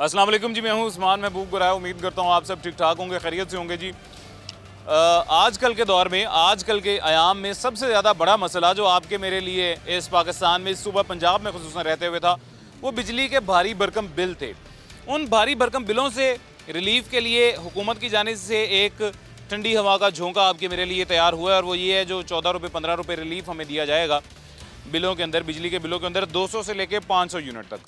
अस्सलाम वालेकुम जी, मैं हूं उस्मान महबूब गुराया। उम्मीद करता हूं आप सब ठीक ठाक होंगे, खैरियत से होंगे जी। आजकल के दौर में, आजकल के आयाम में सबसे ज़्यादा बड़ा मसला जो आपके मेरे लिए इस पाकिस्तान में, इस सूबा पंजाब में खुसूसन रहते हुए था, वो बिजली के भारी भरकम बिल थे। उन भारी भरकम बिलों से रिलीफ के लिए हुकूमत की जानिब से एक ठंडी हवा का झोंका आपके मेरे लिए तैयार हुआ है, और वो ये है जो 14 रुपये 15 रुपये रिलीफ हमें दिया जाएगा बिलों के अंदर, बिजली के बिलों के अंदर 200 से लेके 500 यूनिट तक।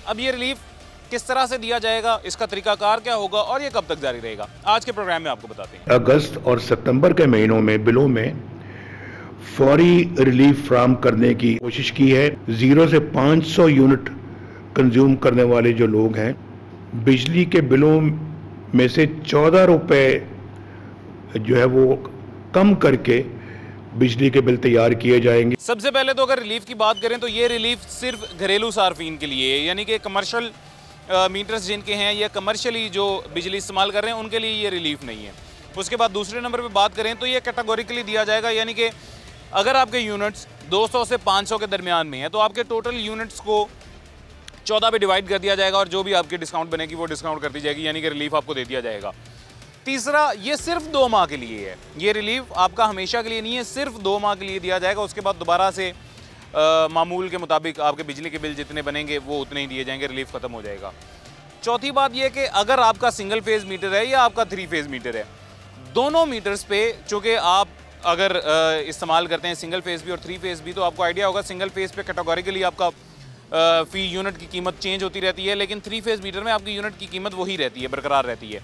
अब ये रिलीफ किस तरह से दिया जाएगा, इसका तरीकाकार क्या होगा और ये कब तक जारी रहेगा, आज के प्रोग्राम में आपको बताते हैं। अगस्त और सितंबर के महीनों में बिलों में फौरी रिलीफ फ्राहम करने की कोशिश की है। 0 से 500 यूनिट कंज्यूम करने वाले जो लोग हैं, बिजली के बिलों में से 14 रुपए जो है वो कम करके बिजली के बिल तैयार किए जाएंगे। सबसे पहले तो अगर रिलीफ की बात करें तो ये रिलीफ सिर्फ घरेलू सार्फिन के लिए है, यानी कि कमर्शियल मीटर्स जिनके हैं या कमर्शियली जो बिजली इस्तेमाल कर रहे हैं उनके लिए ये रिलीफ नहीं है। उसके बाद दूसरे नंबर पे बात करें तो ये कैटेगोरिकली दिया जाएगा, यानी कि अगर आपके यूनिट्स 200 से 500 के दरमियान में है तो आपके टोटल यूनिट्स को 14 पे डिवाइड कर दिया जाएगा और जो भी आपकी डिस्काउंट बनेगी वो डिस्काउंट कर दी जाएगी, यानी कि रिलीफ आपको दे दिया जाएगा। तीसरा, ये सिर्फ 2 माह के लिए है, ये रिलीफ आपका हमेशा के लिए नहीं है, सिर्फ 2 माह के लिए दिया जाएगा। उसके बाद दोबारा से मामूल के मुताबिक आपके बिजली के बिल जितने बनेंगे वो उतने ही दिए जाएंगे, रिलीफ ख़त्म हो जाएगा। चौथी बात यह कि अगर आपका सिंगल फेज़ मीटर है या आपका 3 फेज़ मीटर है, दोनों मीटर्स पे चूँकि आप अगर इस्तेमाल करते हैं सिंगल फेज़ भी और 3 फेज़ भी, तो आपको आइडिया होगा सिंगल फेज़ पे कैटेगोरिकली आपका फ़ी यूनिट की कीमत चेंज होती रहती है, लेकिन 3 फेज़ मीटर में आपकी यूनिट की कीमत वही रहती है, बरकरार रहती है।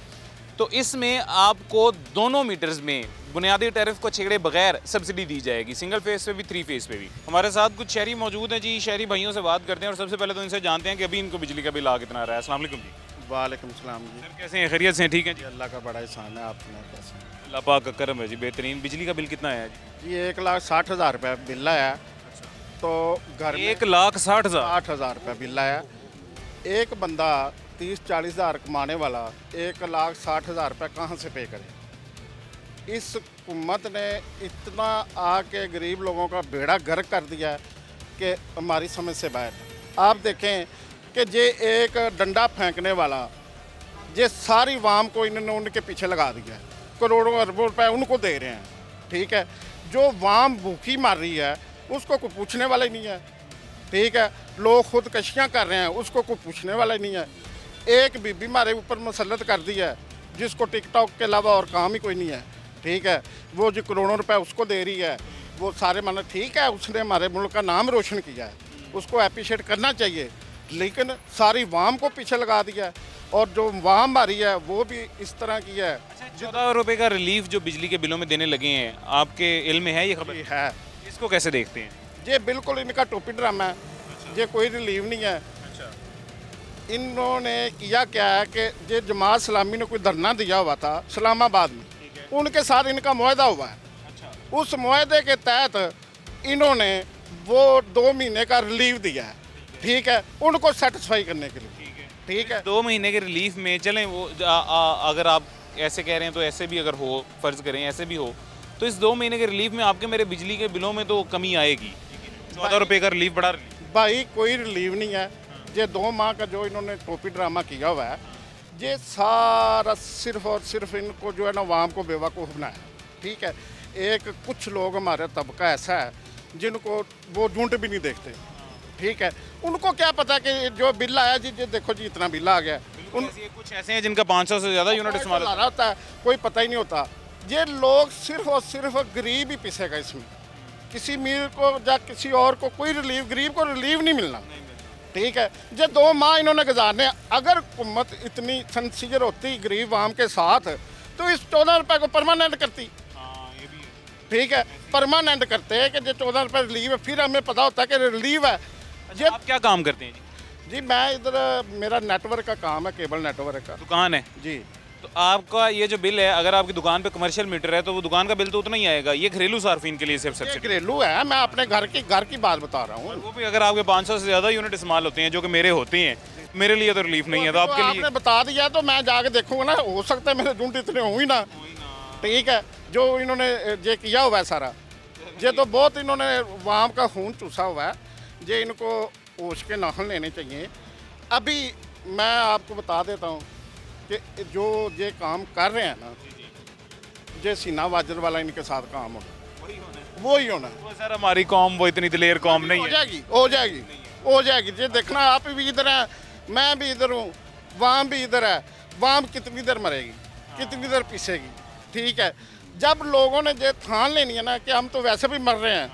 तो इसमें आपको दोनों मीटर्स में बुनियादी टैरिफ को छेड़े बगैर सब्सिडी दी जाएगी, सिंगल फेस पे भी 3 फेस पे भी। हमारे साथ कुछ शहरी मौजूद हैं जी, शहरी भाइयों से बात करते हैं और सबसे पहले तो इनसे जानते हैं कि अभी इनको बिजली का बिल आ कितना आ रहा है। अस्सलाम वालेकुम जी। वालेकुम सलाम जी। सर कैसे हैं, खैरियत से हैं? ठीक है जी, अल्लाह का बड़ा एहसान है। आप सुनाए कैसे हैं? अल्लाह पाक का करम है जी, बेहतरीन। बिजली का बिल कितना है जी? ये 1,60,000 रुपये बिल आया, तो घर में 1,60,000 60,000 रुपये बिल आया। एक बंदा 30-40 हज़ार कमाने वाला 1,60,000 रुपये कहाँ से पे करे? इस हुकूमत ने इतना आके गरीब लोगों का बेड़ा गर्क कर दिया है कि हमारी समझ से बाहर। आप देखें कि ये एक डंडा फेंकने वाला, ये सारी वाम को इन्होंने उनके पीछे लगा दिया है, करोड़ों अरबों रुपए उनको दे रहे हैं। ठीक है, जो वाम भूखी मार रही है उसको कोई पूछने वाला ही नहीं है। ठीक है, लोग खुदकशियाँ कर रहे हैं, उसको कोई पूछने वाला ही नहीं है। एक बीबी हमारे ऊपर मुसल्लत कर दी है जिसको टिकटॉक के अलावा और काम ही कोई नहीं है। ठीक है, वो जो करोड़ों रुपए उसको दे रही है, वो सारे माने ठीक है, उसने हमारे मुल्क का नाम रोशन किया है, उसको अप्रिशिएट करना चाहिए, लेकिन सारी वाम को पीछे लगा दिया है और जो वाम मारी है वो भी इस तरह की है। 14 रुपये का रिलीफ जो बिजली के बिलों में देने लगे हैं, आपके इल्म में है ये खबर? है, इसको कैसे देखते हैं? ये बिल्कुल इनका टोपी ड्रामा है, ये कोई रिलीव नहीं है। इन्होंने किया क्या है कि ये जमात इस्लामी ने कोई धरना दिया हुआ था इस्लामाबाद में, उनके साथ इनका मुआहदा हुआ है। उस मुआहदे के तहत इन्होंने वो 2 महीने का रिलीफ दिया है। ठीक है, उनको सेटिस्फाई करने के लिए। ठीक है, 2 महीने के रिलीफ में चलें, वो अगर आप ऐसे कह रहे हैं तो ऐसे भी अगर हो, फ़र्ज़ करें ऐसे भी हो, तो इस 2 महीने के रिलीफ में आपके मेरे बिजली के बिलों में तो कमी आएगी। 14 रुपये का रिलीफ, बड़ा रिलीफ भाई कोई रिलीव नहीं है। ये 2 माह का जो इन्होंने टोपी ड्रामा किया हुआ है, ये सारा सिर्फ और सिर्फ इनको जो है ना वाम को बेवकूफ़ बनाया। ठीक है, एक कुछ लोग हमारा तबका ऐसा है जिनको वो ढूंढ भी नहीं देखते। ठीक है, उनको क्या पता कि जो बिल आया जी, ये देखो जी इतना बिल आ गया। कुछ ऐसे हैं जिनका 500 से ज़्यादा यूनिट इस्तेमाल होता है, कोई पता ही नहीं होता। ये लोग सिर्फ और सिर्फ गरीब ही पिसेगा इसमें, किसी मीर को या किसी और को कोई रिलीफ, गरीब को रिलीफ नहीं मिलना। ठीक है, ये 2 माह इन्होंने गुजारने। अगर हुकूमत इतनी सिंसियर होती गरीब आवाम के साथ तो इस 14 रुपये को परमानेंट करती। ठीक है, परमानेंट करते हैं कि जो 14 रुपये रिलीव है, फिर हमें पता होता है कि रिलीव है। ये आप क्या काम करते हैं जी? मैं इधर मेरा नेटवर्क का काम है, केबल नेटवर्क का दुकान है जी। तो आपका ये जो बिल है, अगर आपकी दुकान पे कमर्शियल मीटर है तो वो दुकान का बिल तो उतना ही आएगा। ये घरेलू सार्फिन के लिए सिर्फ सब्सिडी, घरेलू है। मैं अपने घर की बात बता रहा हूँ। वो भी अगर आपके 500 से ज़्यादा यूनिट इस्तेमाल होते हैं, जो कि मेरे होते हैं, मेरे लिए तो रिलीफ नहीं है। तो आपके लिए आपने बता दिया तो मैं जाके देखूंगा ना, हो सकता है मेरे ढूंढ इतने हो ही ना। ठीक है, जो इन्होंने ये किया हुआ है सारा, ये तो बहुत इन्होंने वाम का खून चूसा हुआ है। ये इनको होश के नाखून लेने चाहिए। अभी मैं आपको बता देता हूँ कि जो ये काम कर रहे हैं ना, ये सीना वाजर वाला इनके साथ काम होना, वही होना। वो सर हमारी कौम वो इतनी दिलेर कौम नहीं है। हो जाएगी। ये देखना, आप भी इधर हैं, मैं भी इधर हूँ, वहाँ भी इधर है, वहाँ कितनी देर मरेगी, कितनी देर पीसेगी। ठीक है, जब लोगों ने ये ठान लेनी है ना कि हम तो वैसे भी मर रहे हैं,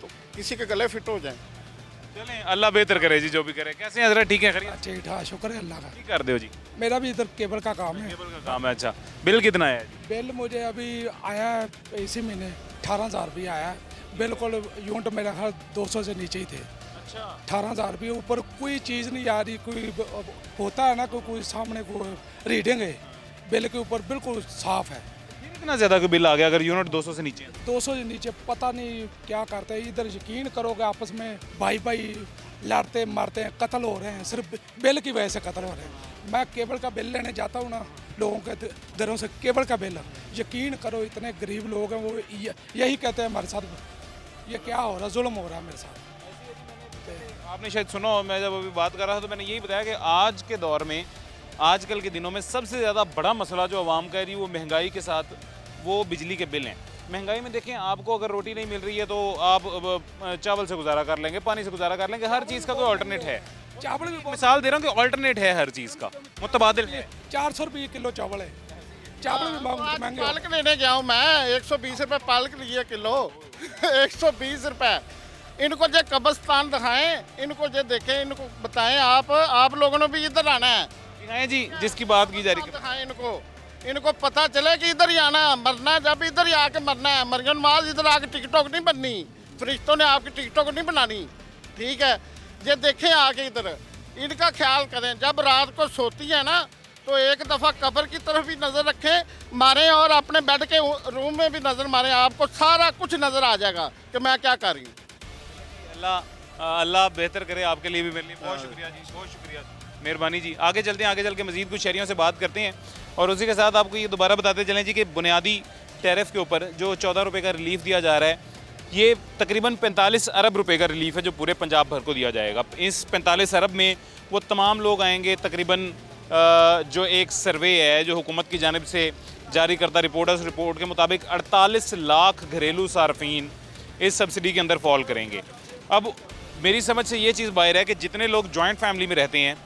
तो किसी के गले फिट हो जाए। चलें, अल्लाह बेहतर करे जी, जो भी करे। कैसे हैं हजरत, ठीक है? खैरियत? ठीक ठाक, शुक्र है अल्लाह का। की कर दो जी? मेरा भी इधर केबल का काम है। केबल का काम है, अच्छा। बिल कितना है जी? बिल मुझे अभी आया है इसी महीने 18,000 रुपये आया है। बिल्कुल यूनिट मेरा ख्याल 200 से नीचे ही थे। अच्छा, 18,000 रुपये ऊपर कोई चीज़ नहीं आ रही। कोई होता है ना, कोई सामने कोई रीडिंग है बिल के ऊपर बिल्कुल साफ है। इतना ज़्यादा कोई बिल आ गया अगर यूनिट 200 से नीचे है? 200 से नीचे पता नहीं क्या करते हैं इधर। यकीन करोगे आपस में भाई लड़ते मरते हैं, कत्ल हो रहे हैं, सिर्फ बिल की वजह से कत्ल हो रहे हैं। मैं केबल का बिल लेने जाता हूँ ना लोगों के दरों से, केबल का बिल, यकीन करो इतने गरीब लोग हैं, वो यही कहते हैं हमारे साथ ये क्या हो रहा है, जुल्म हो रहा है मेरे साथ। आपने शायद सुना हो, मैं जब अभी बात कर रहा था तो मैंने यही बताया कि आज के दौर में, आजकल के दिनों में सबसे ज़्यादा बड़ा मसला जो आवाम का है वो महंगाई के साथ वो बिजली के बिल हैं। महंगाई में देखें, आपको अगर रोटी नहीं मिल रही है तो आप चावल से गुजारा कर लेंगे, पानी से गुजारा कर लेंगे, हर चीज़ का कोई ऑल्टरनेट है। चावल भी मिसाल दे रहा हूँ कि ऑल्टरनेट है हर चीज़ का, मुतबादिल है। 400 रुपये किलो चावल है। चावल भी महंगे। पालक लेने गया हूँ मैं, 120 रुपये पालक लिए किलो। 120 रुपये। इनको जो कब्रिस्तान दिखाएं, इनको जो देखें, इनको बताएं, आप लोगों ने भी इधर आना है। दिखाएं जी, जिसकी बात की जा रही है। दिखाएं इनको पता चले कि इधर ही आना, मरना है जब इधर ही आके मरना है। मरियम नवाज इधर आके टिकटॉक नहीं बननी, फरिश्तों ने आपकी टिकटॉक नहीं बनानी। ठीक है, ये देखें आके इधर, इनका ख्याल करें। जब रात को सोती है ना तो एक दफ़ा कब्र की तरफ भी नज़र रखें, मारें, और अपने बेड के रूम में भी नज़र मारें, आपको सारा कुछ नज़र आ जाएगा कि मैं क्या कर रही हूँ। अल्लाह बेहतर करे आपके लिए भी, मेरे लिए। बहुत शुक्रिया जी, बहुत शुक्रिया, मेहरबानी जी। आगे चलते हैं, आगे चल के मज़ीद कुछ शहरियों से बात करते हैं और उसी के साथ आपको ये दोबारा बताते चलें जी कि बुनियादी टैरिफ के ऊपर जो 14 रुपये का रिलीफ दिया जा रहा है, ये तकरीबन 45 अरब रुपए का रिलीफ है जो पूरे पंजाब भर को दिया जाएगा। इस 45 अरब में वो तमाम लोग आएंगे। तकरीबन जो एक सर्वे है जो हुकूमत की जानिब से जारी करता रिपोर्ट है, उस रिपोर्ट के मुताबिक 48 लाख घरेलू सार्फिन इस सब्सिडी के अंदर फॉल करेंगे। अब मेरी समझ से ये चीज़ बाहर है कि जितने लोग जॉइंट फैमिली में रहते हैं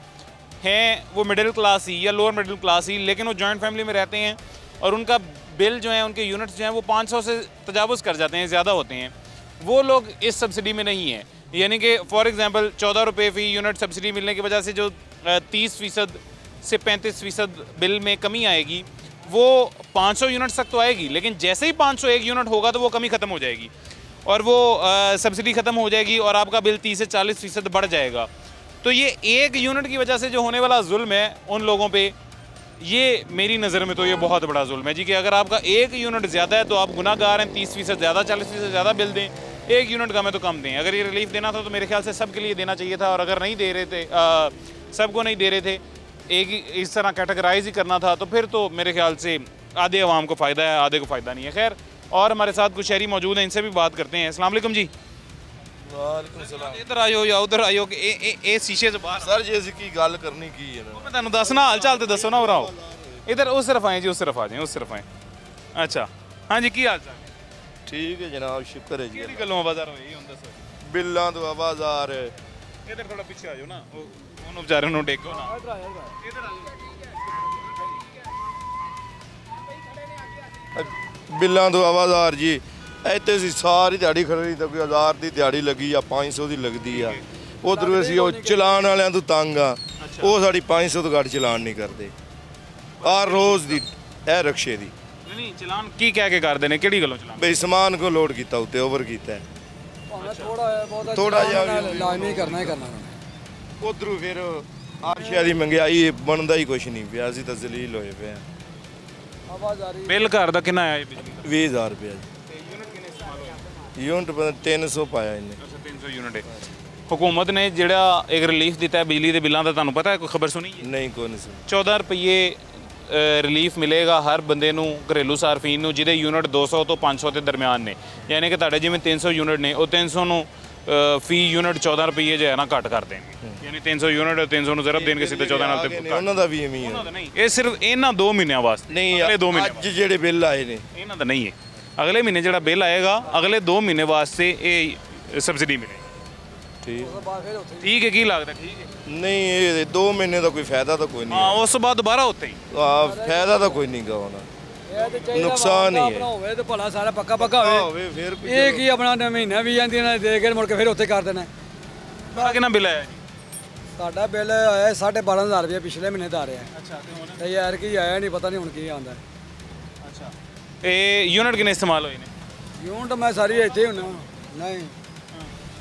वो मिडिल क्लास ही या लोअर मिडिल क्लास ही, लेकिन वो जॉइंट फैमिली में रहते हैं और उनका बिल जो है, उनके यूनिट्स जो हैं वो 500 से तजावुज़ कर जाते हैं, ज़्यादा होते हैं, वो लोग इस सब्सिडी में नहीं हैं। यानी कि फॉर एग्ज़ाम्पल 14 रुपये फ़ी यूनिट सब्सिडी मिलने की वजह से जो 30% से 35% बिल में कमी आएगी वो 500 यूनिट्स तक तो आएगी, लेकिन जैसे ही 501 यूनिट होगा तो वो कमी ख़त्म हो जाएगी और वो सब्सिडी ख़त्म हो जाएगी और आपका बिल 30 से 40% बढ़ जाएगा। तो ये एक यूनिट की वजह से जो होने वाला जुल्म है उन लोगों पे, ये मेरी नज़र में तो ये बहुत बड़ा जुल्म है जी कि अगर आपका एक यूनिट ज़्यादा है तो आप गुनाहगार हैं। 30% ज़्यादा, 40% ज़्यादा बिल दें, एक यूनिट कम है तो कम दें। अगर ये रिलीफ देना था तो मेरे ख्याल से सबके लिए देना चाहिए था, और अगर नहीं दे रहे थे, सबको नहीं दे रहे थे, एक ही इस तरह कैटेगराइज ही करना था, तो फिर तो मेरे ख्याल से आधे अवाम को फ़ायदा है, आधे को फ़ायदा नहीं है। खैर, और हमारे साथ कुछ शहरी मौजूद हैं, इनसे भी बात करते हैं। अस्सलाम वालेकुम जी। इधर आयो या उधर आयो कि ए शीशे से बाहर सर जी की गल करनी की है मैं तुहानू दसना, हाल चाल तो दसो ना। हो रहा इधर उस तरफ आए जी, उस तरफ आ जाए, उस तरफ आए। अच्छा हाँ जी, की हाल चाल? ठीक है जनाब, शुक्र है जी। किहड़ी गल्लों आवाज़ होई हुन दसो। बिल्लां तो आवाज़ आ रहे। इधर थोड़ा पीछे आ जाओ ना, ਉਹਨੂੰ ਵਿਚਾਰੇ ਨੂੰ ਡੇਕੋ ਨਾ। ਇਧਰ ਆ ਬਿੱਲਾਂ ਤੋਂ ਆਵਾਜ਼ ਆ ਰਹੀ ਜੀ। ਇੱਥੇ ਅਸੀਂ ਸਾਰੀ ਦਿਹਾੜੀ ਖੜੀ ਤਾਂ ਕੋਈ 1000 ਦੀ ਦਿਹਾੜੀ ਲੱਗੀ ਆ, 500 ਦੀ ਲੱਗਦੀ ਆ। ਉਧਰ ਅਸੀਂ ਉਹ ਚਲਾਨ ਵਾਲਿਆਂ ਤੋਂ ਤੰਗ ਆ, ਉਹ ਸਾਡੀ 500 ਤੋਂ ਘੱਟ ਚਲਾਨ ਨਹੀਂ ਕਰਦੇ। ਆ ਰੋਜ਼ ਦੀ ਇਹ ਰਕਸ਼ੇ ਦੀ ਨਹੀਂ ਚਲਾਨ ਕੀ ਕਹਿ ਕੇ ਕਰਦੇ ਨੇ, ਕਿਹੜੀ ਗੱਲੋਂ ਚਲਾਨ? ਬਈ ਸਮਾਨ ਕੋ ਲੋਡ ਕੀਤਾ ਉੱਤੇ, ਓਵਰ ਕੀਤਾ ਥੋੜਾ ਜਿਹਾ ਲਾਜ਼ਮੀ ਕਰਨਾ ਹੀ ਕਰਨਾ। ਉਧਰੋਂ ਫਿਰ ਆਸ਼ਿਆ ਦੀ ਮਹਿੰਗਾਈ ਬਣਦਾ ਹੀ ਕੁਛ ਨਹੀਂ ਪਿਆ, ਅਸੀਂ ਤਾਂ ਜ਼ਲੀਲ ਹੋਏ ਪਏ ਆ। ਆਵਾਜ਼ ਆ ਰਹੀ ਬਿੱਲ ਘਰ ਦਾ ਕਿੰਨਾ ਆਇਆ ਬਿਜਲੀ ਦਾ? 20000 ਰੁਪਏ ਜੀ। ਯੂਨਿਟ ਕਿੰਨੇ ਇਸਤੇਮਾਲ ਹੋਏ? यूनिट 300 पाया इन्हें। अच्छा 300 यूनिट है। हुकूमत ने जिहड़ा एक रिलीफ दिता है बिजली के बिलों का, तुहानू पता है, कोई खबर सुनी है? नहीं कोई नहीं सुनी। 14 रुपये रिलीफ मिलेगा हर बंदे नू, घरेलू सार्फिन नू, जिहदे यूनिट 200 तो 500 के दरम्यान ने। यानी कि तुहाडे जिवें 300 यूनिट ने, वो 300 नू फी यूनिट 14 रुपये जो है ना घट कर देंगे, यानी 300 यूनिट 300 ਜ਼ਰਬ ਦੇਣਗੇ ਸਿੱਧੇ 14 ਨਾਲ ਤੇ ਉਹਨਾਂ ਦਾ ਵੀ ਐਵੇਂ ਹੀ ਹੈ। ਨਹੀਂ, ਇਹ ਸਿਰਫ ਇਹਨਾਂ 2 ਮਹੀਨਿਆਂ ਵਾਸਤੇ ਨਹੀਂ ਅਗਲੇ 2 ਮਹੀਨੇ ਅੱਜ ਜਿਹੜੇ ਬਿੱਲ ਆਏ ਨੇ ਇਹਨਾਂ ਦਾ ਨਹੀਂ ਹੈ। ਅਗਲੇ ਮਹੀਨੇ ਜਿਹੜਾ ਬਿੱਲ ਆਏਗਾ ਅਗਲੇ 2 ਮਹੀਨੇ ਵਾਸਤੇ ਇਹ ਸਬਸਿਡੀ ਮਿਲੇਗੀ। ਠੀਕ ਹੈ, ਕੀ ਲੱਗਦਾ? ਠੀਕ ਹੈ। ਨਹੀਂ ਇਹ 2 ਮਹੀਨੇ ਦਾ ਕੋਈ ਫਾਇਦਾ ਤਾਂ ਕੋਈ ਨਹੀਂ ਹਾਂ, ਉਸ ਤੋਂ ਬਾਅਦ ਦੁਬਾਰਾ ਉੱਥੇ ਹੀ। ਫਾਇਦਾ ਤਾਂ ਕੋਈ ਨਹੀਂ ਗਾ ਉਹਨਾਂ ਨੁਕਸਾਨ ਹੀ ਹੈ। ਹੋਵੇ ਤੇ ਭਲਾ ਸਾਰਾ ਪੱਕਾ ਹੋਵੇ ਫਿਰ ਇਹ ਕੀ ਆਪਣਾ ਮਹੀਨਾ ਵੀ ਜਾਂਦੀਆਂ ਨੇ ਦੇ ਕੇ ਮੁੜ ਕੇ ਫਿਰ ਉੱਥੇ ਕਰ ਦੇਣਾ। ਤੁਹਾਡਾ ਕਿੰਨਾ ਬਿੱਲ ਆਇਆ ਜੀ? ਸਾਡਾ ਬਿੱਲ ਆਇਆ 12,500 ਰੁਪਏ ਪਿਛਲੇ ਮਹੀਨੇ ਦਾ ਆ ਰਿਹਾ। ਅੱਛਾ, ਤੇ ਹੁਣ? ਤੇ ਯਾਰ ਕੀ ਆਇਆ ਨਹੀਂ, ਪਤਾ ਨਹੀਂ ਹੁਣ ਕੀ ਆਉਂਦਾ। ਅੱਛਾ, ਇਹ ਯੂਨਿਟ ਕਿੰਨੇ ਇਸਤੇਮਾਲ ਹੋਏ ਨੇ? ਯੂਨਿਟ ਮੈਂ ਸਾਰੀ ਇੱਥੇ ਹੁੰਨਾ। ਨਹੀਂ,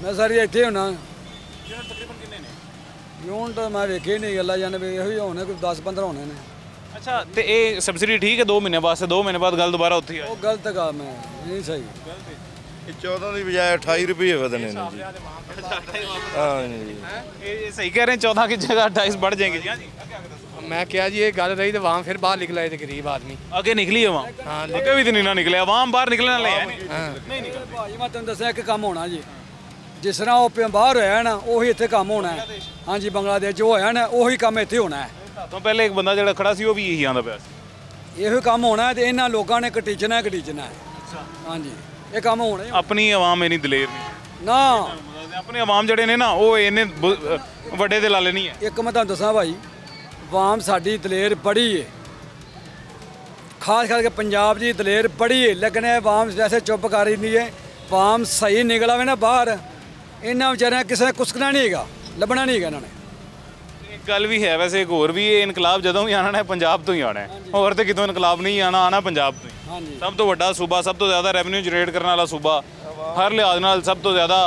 ਮੈਂ ਸਾਰੀ ਇੱਥੇ ਹੁੰਨਾ। ਯੂਨਿਟ ਤਕਰੀਬਨ ਕਿੰਨੇ ਨੇ? ਯੂਨਿਟ ਮੈਂ ਵੇਖੇ ਨਹੀਂ, ਗੱਲਾਂ ਜਾਣੇ ਵੀ ਇਹੋ ਹੀ ਹੋਣੇ, ਕੋਈ 10-15 ਹੋਣੇ ਨੇ। ਅੱਛਾ, ਤੇ ਇਹ ਸਬਸਿਡੀ ਠੀਕ ਹੈ 2 ਮਹੀਨੇ ਵਾਸਤੇ, 2 ਮਹੀਨੇ ਬਾਅਦ ਗੱਲ ਦੁਬਾਰਾ ਉੱਥੇ ਹੀ ਆ? ਉਹ ਗਲਤ ਕੰਮ ਹੈ, ਨਹੀਂ ਸਹੀ। ਇਹ 14 ਦੀ ਬਜਾਏ 28 ਰੁਪਏ ਵਧਣੇ ਨੇ ਜੀ। ਹਾਂ ਜੀ, ਇਹ ਸਹੀ ਕਹਿ ਰਹੇ 14 की जगह 28 बढ़ जाएंगे जी। हाँ जी, मैं क्या जी ये गल रही तो वहाँ फिर बाहर निकला है गरीब आदमी। आगे निकली है वहाँ? हाँ, आगे भी तो नहीं ना निकले, वहाँ बाहर निकलने वाले हैं नहीं निकल। ਭਾਜੀ ਮੈਂ ਤੁਹਾਨੂੰ ਦੱਸਿਆ ਇੱਕ ਕੰਮ ਹੋਣਾ ਜੀ, ਜਿਸ ਤਰ੍ਹਾਂ ਉਹ ਬਾਹਰ ਹੋਇਆ ਨਾ ਉਹੀ ਇੱਥੇ ਕੰਮ ਹੋਣਾ ਹੈ। ਹਾਂਜੀ, ਬੰਗਲਾਦੇਸ਼ ਜੋ ਹੋਇਆ ਨਾ ਉਹੀ ਕੰਮ ਇੱਥੇ ਹੋਣਾ ਹੈ। तो पहले एक बंदा जो खड़ा सी वो भी यही आंदा पिया सी। ਇਹੋ ਕੰਮ ਹੋਣਾ ਹੈ ਤੇ ਇਹਨਾਂ ਲੋਕਾਂ ਨੇ ਕਟੀਚਣਾ ਹੈ। ਹਾਂਜੀ, ਇਹ ਕੰਮ ਹੋਣਾ ਹੀ अपनी आवाम इन्नी दलेर नहीं, ਨਾ। अपने आवाम जड़े ने ना वो इन्ने ਵੱਡੇ ਦੇ ਲਾਲੇ नहीं है। ਇੱਕ ਮੈਂ ਤੁਹਾਨੂੰ ਦੱਸਾਂ ਭਾਈ, ਆਵਾਮ ਸਾਡੀ ਦਲੇਰ ਬੜੀ ਹੈ, ਖਾਸ ਕਰਕੇ ਪੰਜਾਬ ਦੀ ਦਲੇਰ ਬੜੀ ਹੈ, ਲੇਕਿਨ ਇਹ ਆਵਾਮ ਵੈਸੇ ਚੁੱਪ ਕਰ ਰਹੀ ਹੈ। ਆਵਾਮ ਸਹੀ ਨਿਕਲ ਆਵੇ ਨਾ ਬਾਹਰ, ਇਹਨਾਂ ਵਿਚਾਰਿਆਂ ਕਿਸੇ ਨੇ ਕੁਸਕਣਾ ਨਹੀਂ ਹੈਗਾ, ਲੱਭਣਾ ਨਹੀਂ ਹੈਗਾ ਇਹਨਾਂ ਨੇ। एक गल भी है वैसे, एक और भी है, इनकलाब ਜਦੋਂ ਵੀ ਆਣਾ ਹੈ ਪੰਜਾਬ ਤੋਂ ਹੀ ਆਣਾ ਹੈ, ਹੋਰ ਤੇ ਕਿਤੋਂ ਇਨਕਲਾਬ ਨਹੀਂ ਆਣਾ ਪੰਜਾਬ ਤੋਂ ਹੀ। ਹਾਂਜੀ, ਸਭ ਤੋਂ ਵੱਡਾ ਸੂਬਾ, ਸਭ ਤੋਂ ਜ਼ਿਆਦਾ ਰੈਵਨਿਊ ਜਨਰੇਟ ਕਰਨ ਵਾਲਾ ਸੂਬਾ, ਹਰ ਲਿਹਾਜ਼ ਨਾਲ ਸਭ ਤੋਂ ਜ਼ਿਆਦਾ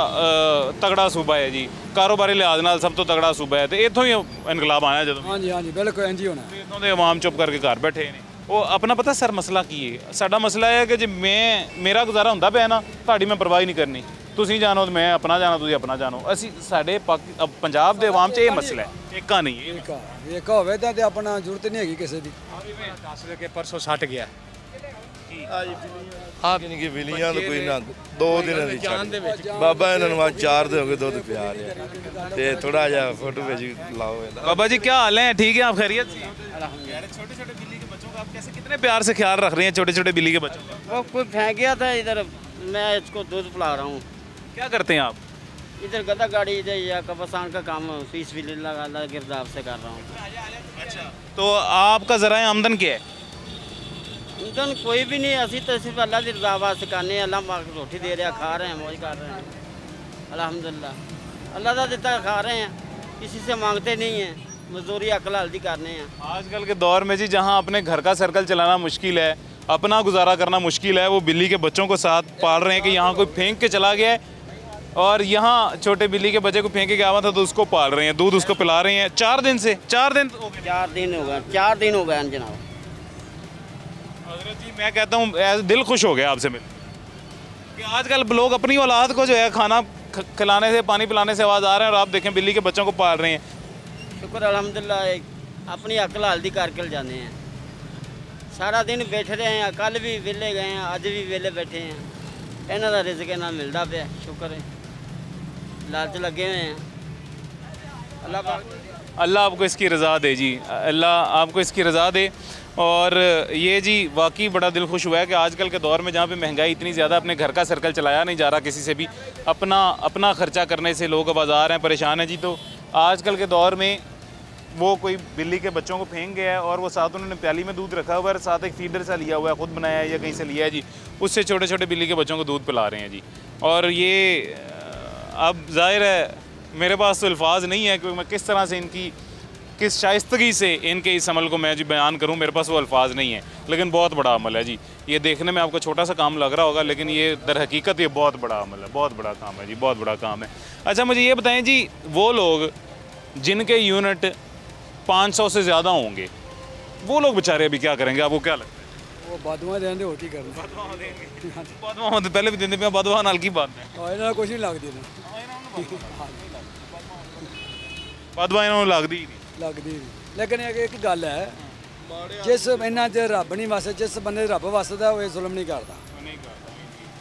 ਤਗੜਾ ਸੂਬਾ ਹੈ ਜੀ, ਕਾਰੋਬਾਰੀ ਲਿਹਾਜ਼ ਨਾਲ ਸਭ ਤੋਂ ਤਗੜਾ ਸੂਬਾ ਹੈ, ਤੇ ਇੱਥੋਂ ਹੀ ਇਨਕਲਾਬ ਆਇਆ ਜਦੋਂ। ਹਾਂਜੀ, ਹਾਂਜੀ, ਬਿਲਕੁਲ ਇੰਝ ਹੀ ਹੋਣਾ। ਇੱਥੋਂ ਦੇ ਆਵਾਮ ਚੁੱਪ ਕਰਕੇ ਘਰ ਬੈਠੇ ਨੇ। ਉਹ ਆਪਣਾ ਪਤਾ ਸਰ ਮਸਲਾ ਕੀ ਹੈ? ਸਾਡਾ ਮਸਲਾ ਇਹ ਹੈ ਕਿ ਜੇ ਮੇਰਾ ਗੁਜ਼ਾਰਾ ਹੁੰਦਾ ਪਿਆ ਨਾ, ਤੁਹਾਡੀ ਮੈਂ ਪਰਵਾਹ ਨਹੀਂ ਕਰਨੀ, ਤੁਸੀਂ ਜਾਣੋ ਤੇ ਮੈਂ ਆਪਣਾ ਜਾਣਾ, ਤੁਸੀਂ ਆਪਣਾ ਜਾਣੋ। ਅਸੀਂ ਸਾਡੇ ਪੰਜਾਬ ਦੇ ਆਵਾਮ 'ਚ ਇਹ ਮਸਲਾ ਹੈ, ਏਕਾ ਨਹੀਂ ਹੈ। ਇੱਕ ਹੋਵੇ ਤਾਂ ਤੇ ਆਪਣਾ ਜ਼ਰੂਰਤ ਨਹੀਂ ਹੈਗੀ ਕਿਸੇ ਦੀ। 10 के परसों 60 गया। ਆਪ ਨਹੀਂ ਕਿ ਬਿਲੀਆਂ ਦਾ ਕੋਈ ਨਾ 2 ਦਿਨਾਂ ਦੀ ਛੱਡ। ਬਾਬਾ ਇਹਨਾਂ ਨੂੰ ਅੱਜ 4 ਦਿਨ ਹੋ ਗਏ ਦੁੱਧ ਪਿਆ ਰਿਹਾ, ਤੇ ਥੋੜਾ ਜਿਹਾ ਫੋਟੋ ਭੇਜ ਲਾਓ ਇਹਦਾ। बाबा जी क्या हाल है? ठीक है, आप खैरियत से? छोटे छोटे बिल्ली के बच्चों का आप कैसे कितने प्यार से ख्याल रख रहे हैं? छोटे छोटे बिल्ली के बच्चों का वो कोई फेंक गया था इधर, मैं इसको दूध पिला रहा हूँ। क्या करते हैं आप? इधर गदा गाड़ी इधर या कब्रिस्तान का काम फीस भी लगा गिरदाव से कर रहा हूँ। अच्छा, तो आपका ज़रा आमदन क्या है? उनका कोई भी नहीं, असी तो सिर्फ अल्लाह की रजा वास्ते करने, अल्लाह पाक रोटी दे रहा, खा रहे हैं, मौज कर रहे हैं अल्हम्दुलिल्लाह। अल्लाह का देता खा रहे हैं, किसी से मांगते नहीं हैं, मजदूरी अकल हल्दी करने हैं। आजकल के दौर में जी जहाँ अपने घर का सर्कल चलाना मुश्किल है, अपना गुजारा करना मुश्किल है, वो बिल्ली के बच्चों को साथ पाल रहे हैं कि यहाँ कोई फेंक के चला गया है और यहाँ छोटे बिल्ली के बच्चे को फेंक के गया हुआ था तो उसको पाल रहे हैं, दूध उसको पिला रहे हैं। 4 दिन से 4 दिन हो गए। 4 दिन हो गए, 4 दिन हो गए जनाब। हजरत जी मैं कहता हूँ दिल खुश हो गया आपसे मिल कि आजकल लोग अपनी औलाद को जो है खाना खिलाने से, पानी पिलाने से आवाज़ आ रहे हैं, और आप देखें बिल्ली के बच्चों को पाल रहे हैं। शुक्र अल्हम्दुलिल्लाह, अपनी अकल हल्दी करके जाने हैं। सारा दिन बैठे रहे हैं, कल भी वेले गए हैं, अज भी वेले बैठे हैं, इन्हों का रिज़्क इन्ना मिलता पे, शुक्र है, लालच लगे हुए हैं। अल्लाह आपको इसकी रज़ा दे जी, अल्लाह आपको इसकी रज़ा दे। और ये जी वाकई बड़ा दिल खुश हुआ है कि आजकल के दौर में जहाँ पे महंगाई इतनी ज़्यादा, अपने घर का सर्कल चलाया नहीं जा रहा किसी से भी, अपना ख़र्चा करने से लोग बाज़ार हैं, परेशान हैं जी। तो आजकल के दौर में वो कोई बिल्ली के बच्चों को फेंक गया है और वो साथ उन्होंने प्याली में दूध रखा हुआ है, साथ एक फीडर सा लिया हुआ है, ख़ुद बनाया है या कहीं से लिया है जी, उससे छोटे छोटे बिल्ली के बच्चों को दूध पिला रहे हैं जी। और ये अब ज़ाहिर है मेरे पास तो अल्फाज नहीं है कि मैं किस तरह से इनकी, किस शाइस्तगी से इनके इस अमल को मैं जी बयान करूं, मेरे पास वो अल्फाज नहीं है, लेकिन बहुत बड़ा अमल है जी। ये देखने में आपको छोटा सा काम लग रहा होगा, लेकिन ये दर हकीकत ये बहुत बड़ा अमल है, बहुत बड़ा काम है जी, बहुत बड़ा काम है। अच्छा मुझे ये बताएं जी, वो लोग जिनके यूनिट 500 से ज़्यादा होंगे, वो लोग बेचारे अभी क्या करेंगे? आपको क्या लगता है? वो बदवा देंगे और की करना, बदवा होते पहले भी देंगे पे, बदवा नाल की बात है, और इन्हें कुछ नहीं लगती, बदवा इन्होंने लगती ही नहीं। लगती लेकिन एक गल है, जिस इन्हों च रब नहीं वसदा, जिस बंदे रब वसदा वो जुल्म नहीं करता।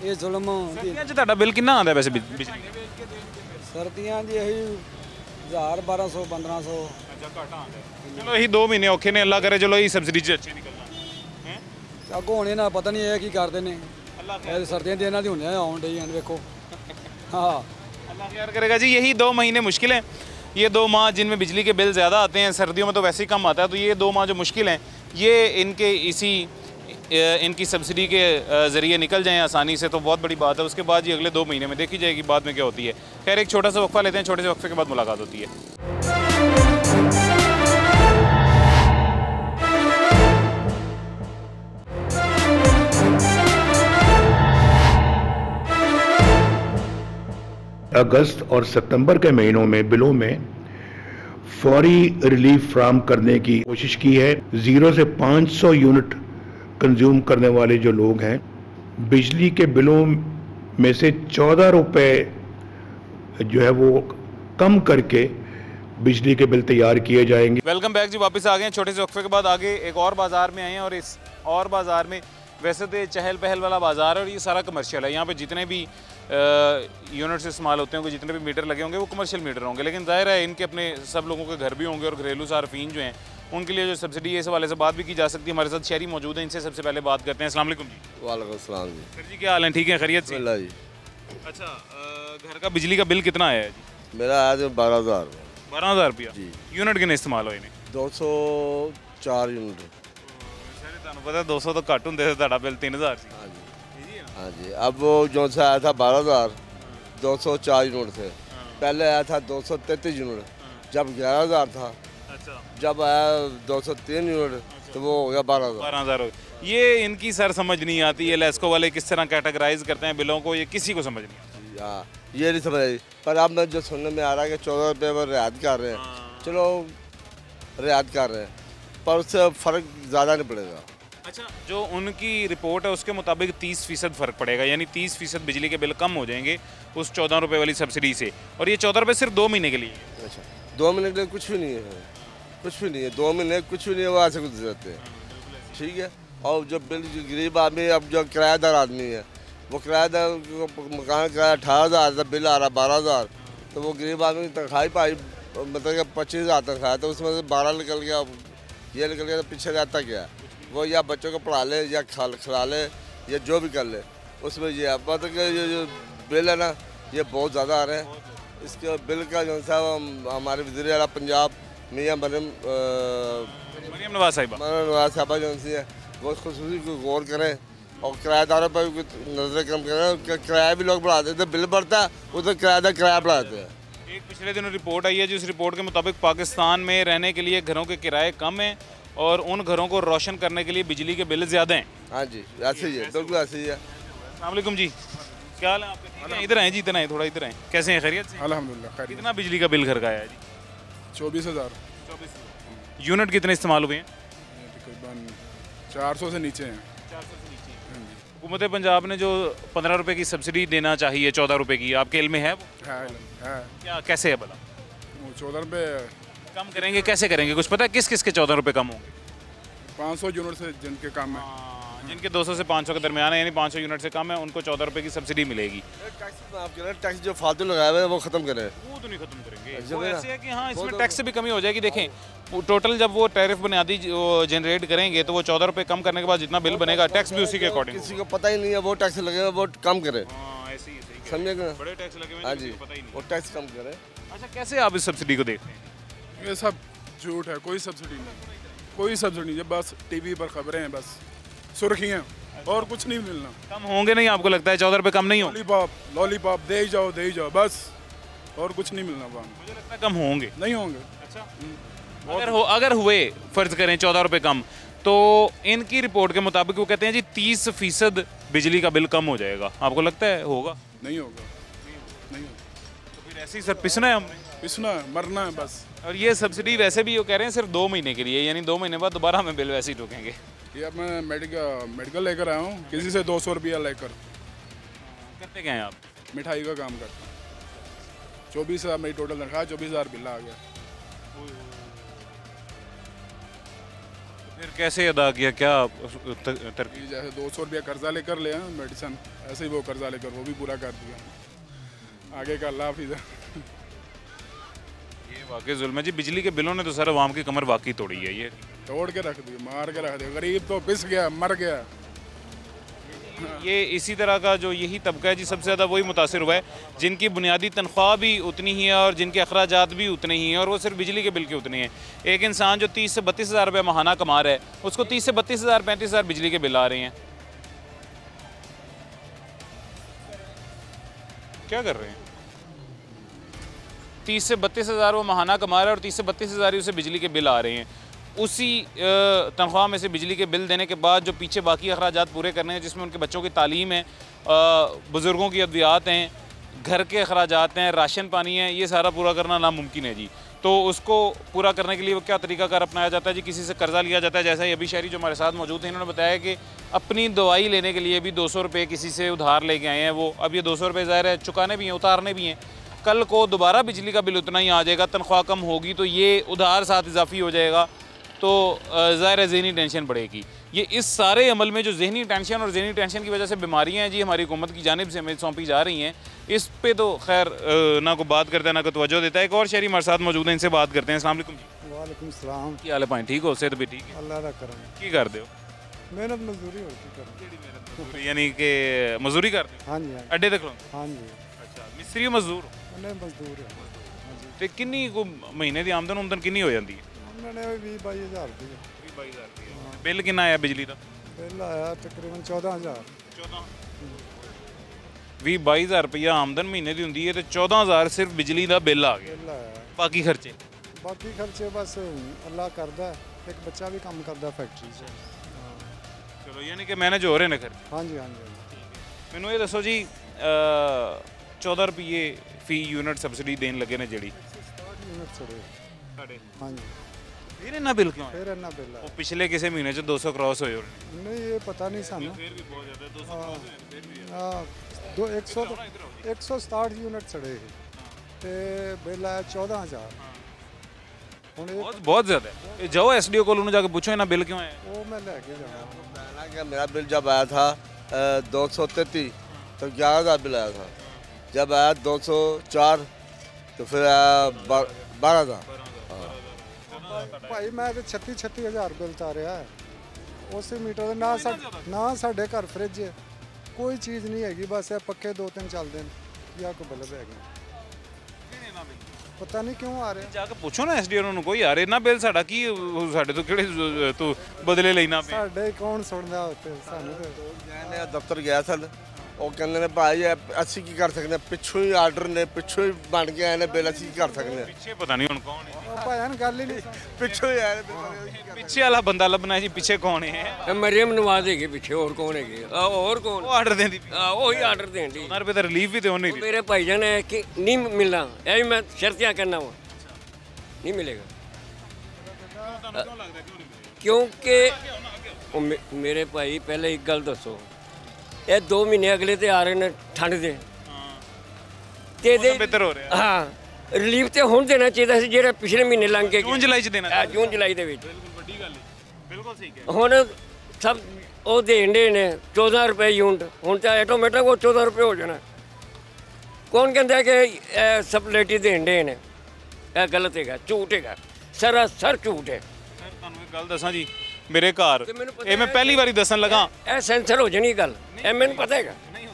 ਇਹ ਜ਼ੁਲਮ ਸਰਦੀਆਂ 'ਚ ਤੁਹਾਡਾ ਬਿੱਲ ਕਿੰਨਾ ਆਉਂਦਾ ਵੈਸੇ ਬਿਜਲੀ ਦਾ? ਸਰਦੀਆਂ ਦੀ ਇਹੀ 1000 1200 1500। ਅੱਛਾ ਘੱਟ ਆਉਂਦਾ। ਚਲੋ ਇਹੀ 2 ਮਹੀਨੇ ਔਖੇ ਨੇ, ਅੱਲਾ ਕਰੇ ਚਲੋ ਇਹ ਸਬਸਿਡੀ 'ਚ ਅੱਛੇ ਨਿਕਲਣਾ ਹੈ। ਅੱਗੋਂ ਹੁਣ ਇਹਨਾਂ ਪਤਾ ਨਹੀਂ ਇਹ ਕੀ ਕਰਦੇ ਨੇ। ਇਹ ਸਰਦੀਆਂ ਦੀ ਇਹਨਾਂ ਦੀ ਹੁੰਦੀਆਂ ਆਉਣ ਡਈ ਹਨ ਵੇਖੋ। हाँ अल्लाह खैर करेगा जी। यही 2 महीने मुश्किल हैं, ये 2 माह जिनमें बिजली के बिल ज़्यादा आते हैं, सर्दियों में तो वैसे ही कम आता है, तो ये 2 माह जो मुश्किल हैं ये इनकी सब्सिडी के ज़रिए निकल जाएँ आसानी से तो बहुत बड़ी बात है। उसके बाद ये अगले 2 महीने में देखी जाएगी बाद में क्या होती है। खैर एक छोटा सा वक्फा लेते हैं, छोटे से वक्फे के बाद मुलाकात होती है। अगस्त और सितंबर के महीनों में बिलों में फौरी रिलीफ फराहम करने की कोशिश की है। 0 से 500 यूनिट कंज्यूम करने वाले जो लोग हैं, बिजली के बिलों में से 14 रुपए जो है वो कम करके बिजली के बिल तैयार किए जाएंगे। वेलकम बैक जी, वापस आ गए छोटे से वक्फे के बाद। आगे एक और बाज़ार में आए हैं और इस और बाज़ार में वैसे तो चहल पहल वाला बाज़ार है और ये सारा कमर्शियल है। यहाँ पे जितने भी यूनिट्स इस्तेमाल होते होंगे, जितने भी मीटर लगे होंगे वो कमर्शियल मीटर होंगे, लेकिन ज़ाहिर है इनके अपने सब लोगों के घर भी होंगे और घरेलू सार्फिन जो हैं उनके लिए जो सब्सिडी है इस हवाले से बात भी की जा सकती है। हमारे साथ शहरी मौजूद हैं, इनसे सबसे पहले बात करते हैं। अस्सलाम वालेकुम जी। वालेकुम सलाम जी। सर जी क्या हाल है? ठीक है, खैरियत से? जी। अच्छा, घर का बिजली का बिल कितना आया है जी? मेरा आया था 12,000। 12,000 रुपया जी। यूनिट कितने इस्तेमाल होए ने? 204 यूनिट। सर ਤੁਹਾਨੂੰ पता 200 तो घट होंगे, ਤੁਹਾਡਾ बिल 3,000 ਸੀ। हाँ जी, हाँ जी। अब वो जो सा आया था 12,000, 204 यूनिट थे। पहले आया था 233 यूनिट, जब 11,000 था। अच्छा, जब आया 203 यूनिट तो वो हो गया 12,000। 12,000 हो गया। ये इनकी सर समझ नहीं आती है, लेस्को वाले किस तरह कैटेगराइज करते हैं बिलों को, ये किसी को समझ नहीं आती। हाँ, ये नहीं समझ आई। पर अब मैं जो सुनने में आ रहा है कि 14 रुपये वो रियायत कर रहे हैं। चलो रियायत कर रहे हैं, पर उससे फ़र्क ज़्यादा नहीं पड़ेगा। अच्छा, जो उनकी रिपोर्ट है उसके मुताबिक 30% फ़र्क पड़ेगा, यानी 30% बिजली के बिल कम हो जाएंगे उस 14 रुपये वाली सब्सिडी से। और ये 14 रुपये सिर्फ 2 महीने के लिए है। अच्छा, 2 महीने के लिए कुछ भी नहीं है, कुछ भी नहीं है। 2 महीने कुछ भी नहीं है, वो ऐसे कुछ देते हैं। ठीक है। और जो बिल जो गरीब आदमी, अब जो किराएदार आदमी है, वो किराएदार मकान किराया 18,000 था, बिल आ रहा 12,000, तो वो गरीब आदमी तनख्वाही पाई मतलब कि 25,000 तनख्वाह, तो उसमें से 12 निकल गया, ये निकल गया, तो पीछे रहता क्या है? वो या बच्चों को पढ़ा ले या खिला ले या जो भी कर ले, उसमें ये मतलब कि ये जो बिल है ना ये बहुत ज़्यादा आ रहे हैं। इसके बिल का जो सा हमारे वज़ीर आला पंजाब मियाँ मरियम नवाज साहिबा जो है वो खुसूसी को गौर करें और किराएदारों पर भी नजर कम करें। किराया भी लोग बढ़ाते थे, बिल बढ़ता है उधर किराएदार किराया बढ़ाते हैं। एक पिछले दिनों रिपोर्ट आई है, जिस रिपोर्ट के मुताबिक पाकिस्तान में रहने के लिए घरों के किराए कम हैं और उन घरों को रोशन करने के लिए बिजली के बिल ज़्यादा हैं। हाँ जी, ऐसे ही है, बिल्कुल ऐसे ही है। अस्सलाम वालेकुम जी, क्या हाल है आपके? ठीक है, इधर आए जी, इधर आए, थोड़ा इधर आए। कैसे हैं, खैरियत से? अल्हम्दुलिल्लाह। कितना बिजली का बिल घर का आया है जी? 24,000। यूनिट कितने इस्तेमाल हुए हैं? तकरीबन 400 से नीचे हैं। 400 से नीचे। हुकूमत पंजाब ने जो 15 रुपये की सब्सिडी देना चाहिए 14 रुपये की, आपके इल्म में है वो? है। क्या कैसे है भला? 14 रुपये कम करेंगे, कैसे करेंगे? कुछ पता है किस किस के 14 रुपये कम होंगे? 500 यूनिट से जिनके कम है, जिनके 200 से 500 के दरमियान है, यानी 500 यूनिट से कम है, उनको 14 रुपये की सब्सिडी मिलेगी। टैक्स जो फालतू लगाया हुआ है वो ख़त्म करें। वो तो नहीं ख़त्म करेंगे, वो ऐसे है कि हाँ इसमें टैक्स से भी कमी हो जाएगी। देखें टोटल जब वो टैरिफ बुनियादी जनरेट करेंगे तो वो 14 रुपये कम करने के बाद जितना बिल बनेगा टैक्स भी उसी के अकॉर्डिंग। किसी को पता ही नहीं है वो टैक्स लगेगा, वो कम करे। ऐसे ही समझेगा, बड़े टैक्स लगे हुए हैं, हाँ जी, पता ही नहीं, वो टैक्स कम करे। अच्छा, कैसे आप इस सब्सिडी को देखते हैं? ये सब झूठ है, कोई सब्सिडी नहीं, कोई सब्सिडी नहीं, बस टीवी पर खबरें हैं, बस सुर्खियाँ और कुछ नहीं मिलना। कम होंगे नहीं आपको लगता है? 14 रुपये कम नहीं होंगे? लॉलीपॉप दे ही जाओ बस, और कुछ नहीं मिलना वहाँ। मुझे लगता है कम होंगे। नहीं होंगे। अच्छा, अगर हुए फ़र्ज़ करें 14 रुपये कम, तो इनकी रिपोर्ट के मुताबिक वो कहते हैं जी 30% बिजली का बिल कम हो जाएगा। आपको लगता है होगा? नहीं होगा, नहीं होगा। तो फिर ऐसे ही सर पिसना है हमने, पिसना है, मरना है बस। और ये सब्सिडी वैसे भी वो कह रहे हैं सिर्फ 2 महीने के लिए, यानी 2 महीने बाद दोबारा हमें बिल वैसे ही ठोकेंगे। ये अब मैं मेडिकल लेकर आया हूँ, किसी से 200 रुपया लेकर। करते क्या हैं आप? मिठाई का काम करता हूँ। 24,000 मेरी टोटल तनख्वाह, 24,000 बिल आ गया। फिर कैसे अदा किया, क्या तरकीब? जैसे 200 रुपया कर्जा लेकर ले आए मेडिसिन, ऐसे ही वो कर्जा लेकर वो भी पूरा कर दिया। आगे का अल्लाह हाफिज़। ये वाकई जुल्म है जी, बिजली के बिलों ने तो सर आवाम की कमर वाकई तोड़ी है। ये तोड़ के रख दी, मार के रख दिया, गरीब तो पिस गया, मर गया। ये इसी तरह का जो यही तबका है जी, सबसे ज़्यादा वही मुतासिर हुआ है जिनकी बुनियादी तनख्वाह भी उतनी ही है और जिनके अखराजात भी उतने ही हैं, और वो सिर्फ बिजली के बिल के उतने हैं। एक इंसान जो 30 से 32 हज़ार रुपये माहाना कमा रहा है, उसको 30 से 32 हज़ार 35 हज़ार बिजली के बिल आ रहे हैं। क्या कर रहे हैं? 30 से 32 हज़ार वो माहाना कमा रहा है और 30 से 32 हज़ार ही उसे बिजली के बिल आ रहे हैं। उसी तनख्वाह में से बिजली के बिल देने के बाद जो पीछे बाकी अखराजात पूरे करने हैं, जिसमें उनके बच्चों की तालीम है, बुज़ुर्गों की अद्वियात हैं, घर के अखराजात हैं, राशन पानी है, ये सारा पूरा करना नामुमकिन है जी। तो उसको पूरा करने के लिए वो क्या तरीकाकार अपनाया जाता है जी? किसी से कर्जा लिया जाता है। जैसा ही अभी शहरी जो हमारे साथ मौजूद हैं, इन्होंने बताया कि अपनी दवाई लेने के लिए भी 200 रुपये किसी से उधार लेके आए हैं वो। अब ये 200 रुपये ज़ाहिर है चुकाने भी हैं, उतारने भी हैं। कल को दोबारा बिजली का बिल उतना ही आ जाएगा, तनख्वाह कम होगी तो ये उधार साथ इजाफी हो जाएगा, तो ज़ाहिर है ज़हनी टेंशन बढ़ेगी। ये इस सारे अमल में जो ज़हनी टेंशन और ज़हनी टेंशन की वजह से बीमारियां हैं जी हमारी हुकूमत की जानिब से हमें सौंपी जा रही हैं, इस पे तो खैर ना को बात करता है ना को तवज्जो देता है। एक और शहरी हमारे साथ मौजूद हैं, इनसे बात करते हैं। अस्सलाम वालेकुम जी। वालेकुम सलाम। की हाल है भाई? ठीक हो? सेहत भी ठीक है? अल्लाह दा करम। की करते हो? मेहनत मजदूरी हो की कर, यानी कि मजदूरी करते हो? हाँ जी। अड्डे तक खड़ोते? हाँ जी। अच्छा, मिस्त्री हो मजदूर हो? नहीं मजदूर है। हाँ जी। तो किन्नी को महीने की आमदन उमदन किन्नी हो जाती है? उन्होंने 20-22 हज़ार रुपये। 22 हज़ार। बिल कितना आया बिजली का? बिल आया तकरीबन 14,000। 20-22 हज़ार रुपया आमदन महीने की होंगी है तो 14,000 सिर्फ बिजली का बिल आ गया। बिल आया। बाकी खर्चे? बाकी खर्चे बस अल्लाह करदा, एक बच्चा भी काम करदा फैक्ट्री से। चलो यानी कि मैनेज हो रहे हैं खर्चे? हाँ जी हाँ जी। मैनू ये दसो जी 14 रुपये फी यूनिट सबसिडी देन लगे ने जड़ी यूनिट चढ़े। हाँ जी। फिर इन्ना बिल क्यों? फिर इन्ना बिल वो पिछले किसी महीने च 200 क्रॉस होए नहीं, ये पता नहीं सानू। फिर भी बहुत ज़्यादा 200 हाँ 167 यूनिट चढ़े ते बिल आया 14,000। बहुत ज़्यादा है। जाओ SDO को जाके पूछो इन्ना बिल क्यों है? वो मैं लेके जाऊँगा। मेरा बिल जब आया था 233 तो 11,000 बिल आया था। जब आया 204 तो फिर आया 12,000। भाई मैं तो 36 हज़ार बिल तारिया है उस मीटर ना साढ़े घर फ्रिज है, कोई चीज़ नहीं हैगी, बस है पक्के 2-3 चलते हैं या कोई बल्ब है पता नहीं क्यों आ रहे हैं। जाके पूछो ना SDO ਨੂੰ ਕੋਈ ਆ ਰਿਹਾ ਨਾ ਬਿੱਲ ਸਾਡਾ ਕੀ ਸਾਡੇ ਤੋਂ ਕਿਹੜੇ ਤੂੰ ਬਦਲੇ ਲੈਣਾ ਪਿਆ? ਸਾਡੇ ਕੌਣ ਸੁਣਦਾ ਉੱਤੇ ਸਾਨੂੰ ਤੇ ਮੈਂ ਦਫ਼ਤਰ ਗਿਆ ਸਨ, ਉਹ ਕਹਿੰਦੇ ਨੇ ਭਾਈ ਅਸੀਂ ਕੀ ਕਰ ਸਕਦੇ ਹਾਂ, ਪਿੱਛੋਂ ਹੀ ਆਰਡਰ ਨੇ, ਪਿੱਛੋਂ ਹੀ ਬਣ ਕੇ ਆਏ ਨੇ ਬਿੱਲ, ਅਸੀਂ ਕੀ ਕਰ ਸਕਦੇ ਹਾਂ? ਪਿੱਛੇ ਪਤਾ ਨਹੀਂ ਹੁਣ ਕੌਣ ਹੈ ਭਾਈਆਂ ਗੱਲ ਹੀ ਨਹੀਂ, ਪਿੱਛੋਂ ਹੀ ਆਏ ਪਿੱਛੇ ਵਾਲਾ ਬੰਦਾ ਲੱਭਣਾ ਜੀ, ਪਿੱਛੇ ਕੌਣ ਹੈ? ਮਰੀਮ ਨਵਾਜ਼ ਹੈਗੀ ਪਿੱਛੇ, ਹੋਰ ਕੌਣ ਹੈਗੇ? ਹੋਰ ਕੌਣ? ਉਹ ਆਰਡਰ ਦੇਂਦੀ ਉਹੀ ਆਰਡਰ ਦੇਣ ਦੀ। 15 ਰੁਪਏ ਦਾ ਰਿਲੀਫ ਵੀ ਤੇ ਉਹਨੇ ਹੀ ਮੇਰੇ ਭਾਈਜਾਨ ਹੈ ਕਿ ਨਹੀਂ ਮਿਲਣਾ, ਇਹ ਮੈਂ ਸ਼ਰਤੀਆਂ ਕਰਨਾ ਵਾ, ਨਹੀਂ ਮਿਲੇਗਾ। ਕਿਉਂਕਿ ਮੇਰੇ ਭਾਈ ਪਹਿਲੇ ਇੱਕ ਗੱਲ ਦੱਸੋ, ਇਹ 2 ਮਹੀਨੇ ਅਗਲੇ ਤੇ ਆ ਰਹੇ ਨੇ ਠੰਡ ਦੇ ਤੇ ਇਹਦੇ ਬਿਹਤਰ ਹੋ ਰਿਹਾ। ਹਾਂ ਰਿਲੀਫ ਤੇ ਹੁਣ ਦੇਣਾ ਚਾਹੀਦਾ ਸੀ, ਜਿਹੜਾ ਪਿਛਲੇ ਮਹੀਨੇ ਲੰਘ ਕੇ ਜੂਨ ਜੁਲਾਈ ਚ ਦੇਣਾ। ਜੂਨ ਜੁਲਾਈ ਦੇ ਵਿੱਚ ਬਿਲਕੁਲ ਵੱਡੀ ਗੱਲ ਹੈ, ਬਿਲਕੁਲ ਸਹੀ ਹੈ। ਹੁਣ ਸਭ ਉਹ ਦੇਣ ਦੇ ਨੇ 14 ਰੁਪਏ ਯੂਨਿਟ, ਹੁਣ ਤਾਂ ਆਟੋਮੈਟਿਕ ਉਹ 14 ਰੁਪਏ ਹੋ ਜਾਣਾ। ਕੌਣ ਕਹਿੰਦਾ ਕਿ ਇਹ ਸਪਲੇਟੀ ਦੇਣ ਦੇ ਨੇ? ਇਹ ਗਲਤ ਹੈਗਾ, ਝੂਠ ਹੈਗਾ, ਸਰਾਸਰ ਝੂਠ ਹੈ। ਸਰ ਤੁਹਾਨੂੰ ਇੱਕ ਗੱਲ ਦੱਸਾਂ ਜੀ, ਮੇਰੇ ਘਰ ਇਹ ਮੈਂ ਪਹਿਲੀ ਵਾਰੀ ਦੱਸਣ ਲੱਗਾ, ਇਹ ਸੈਂਸਰ ਹੋ ਜਾਣੀ ਗੱਲ, ਇਹ ਮੈਨੂੰ ਪਤਾ ਹੈਗਾ।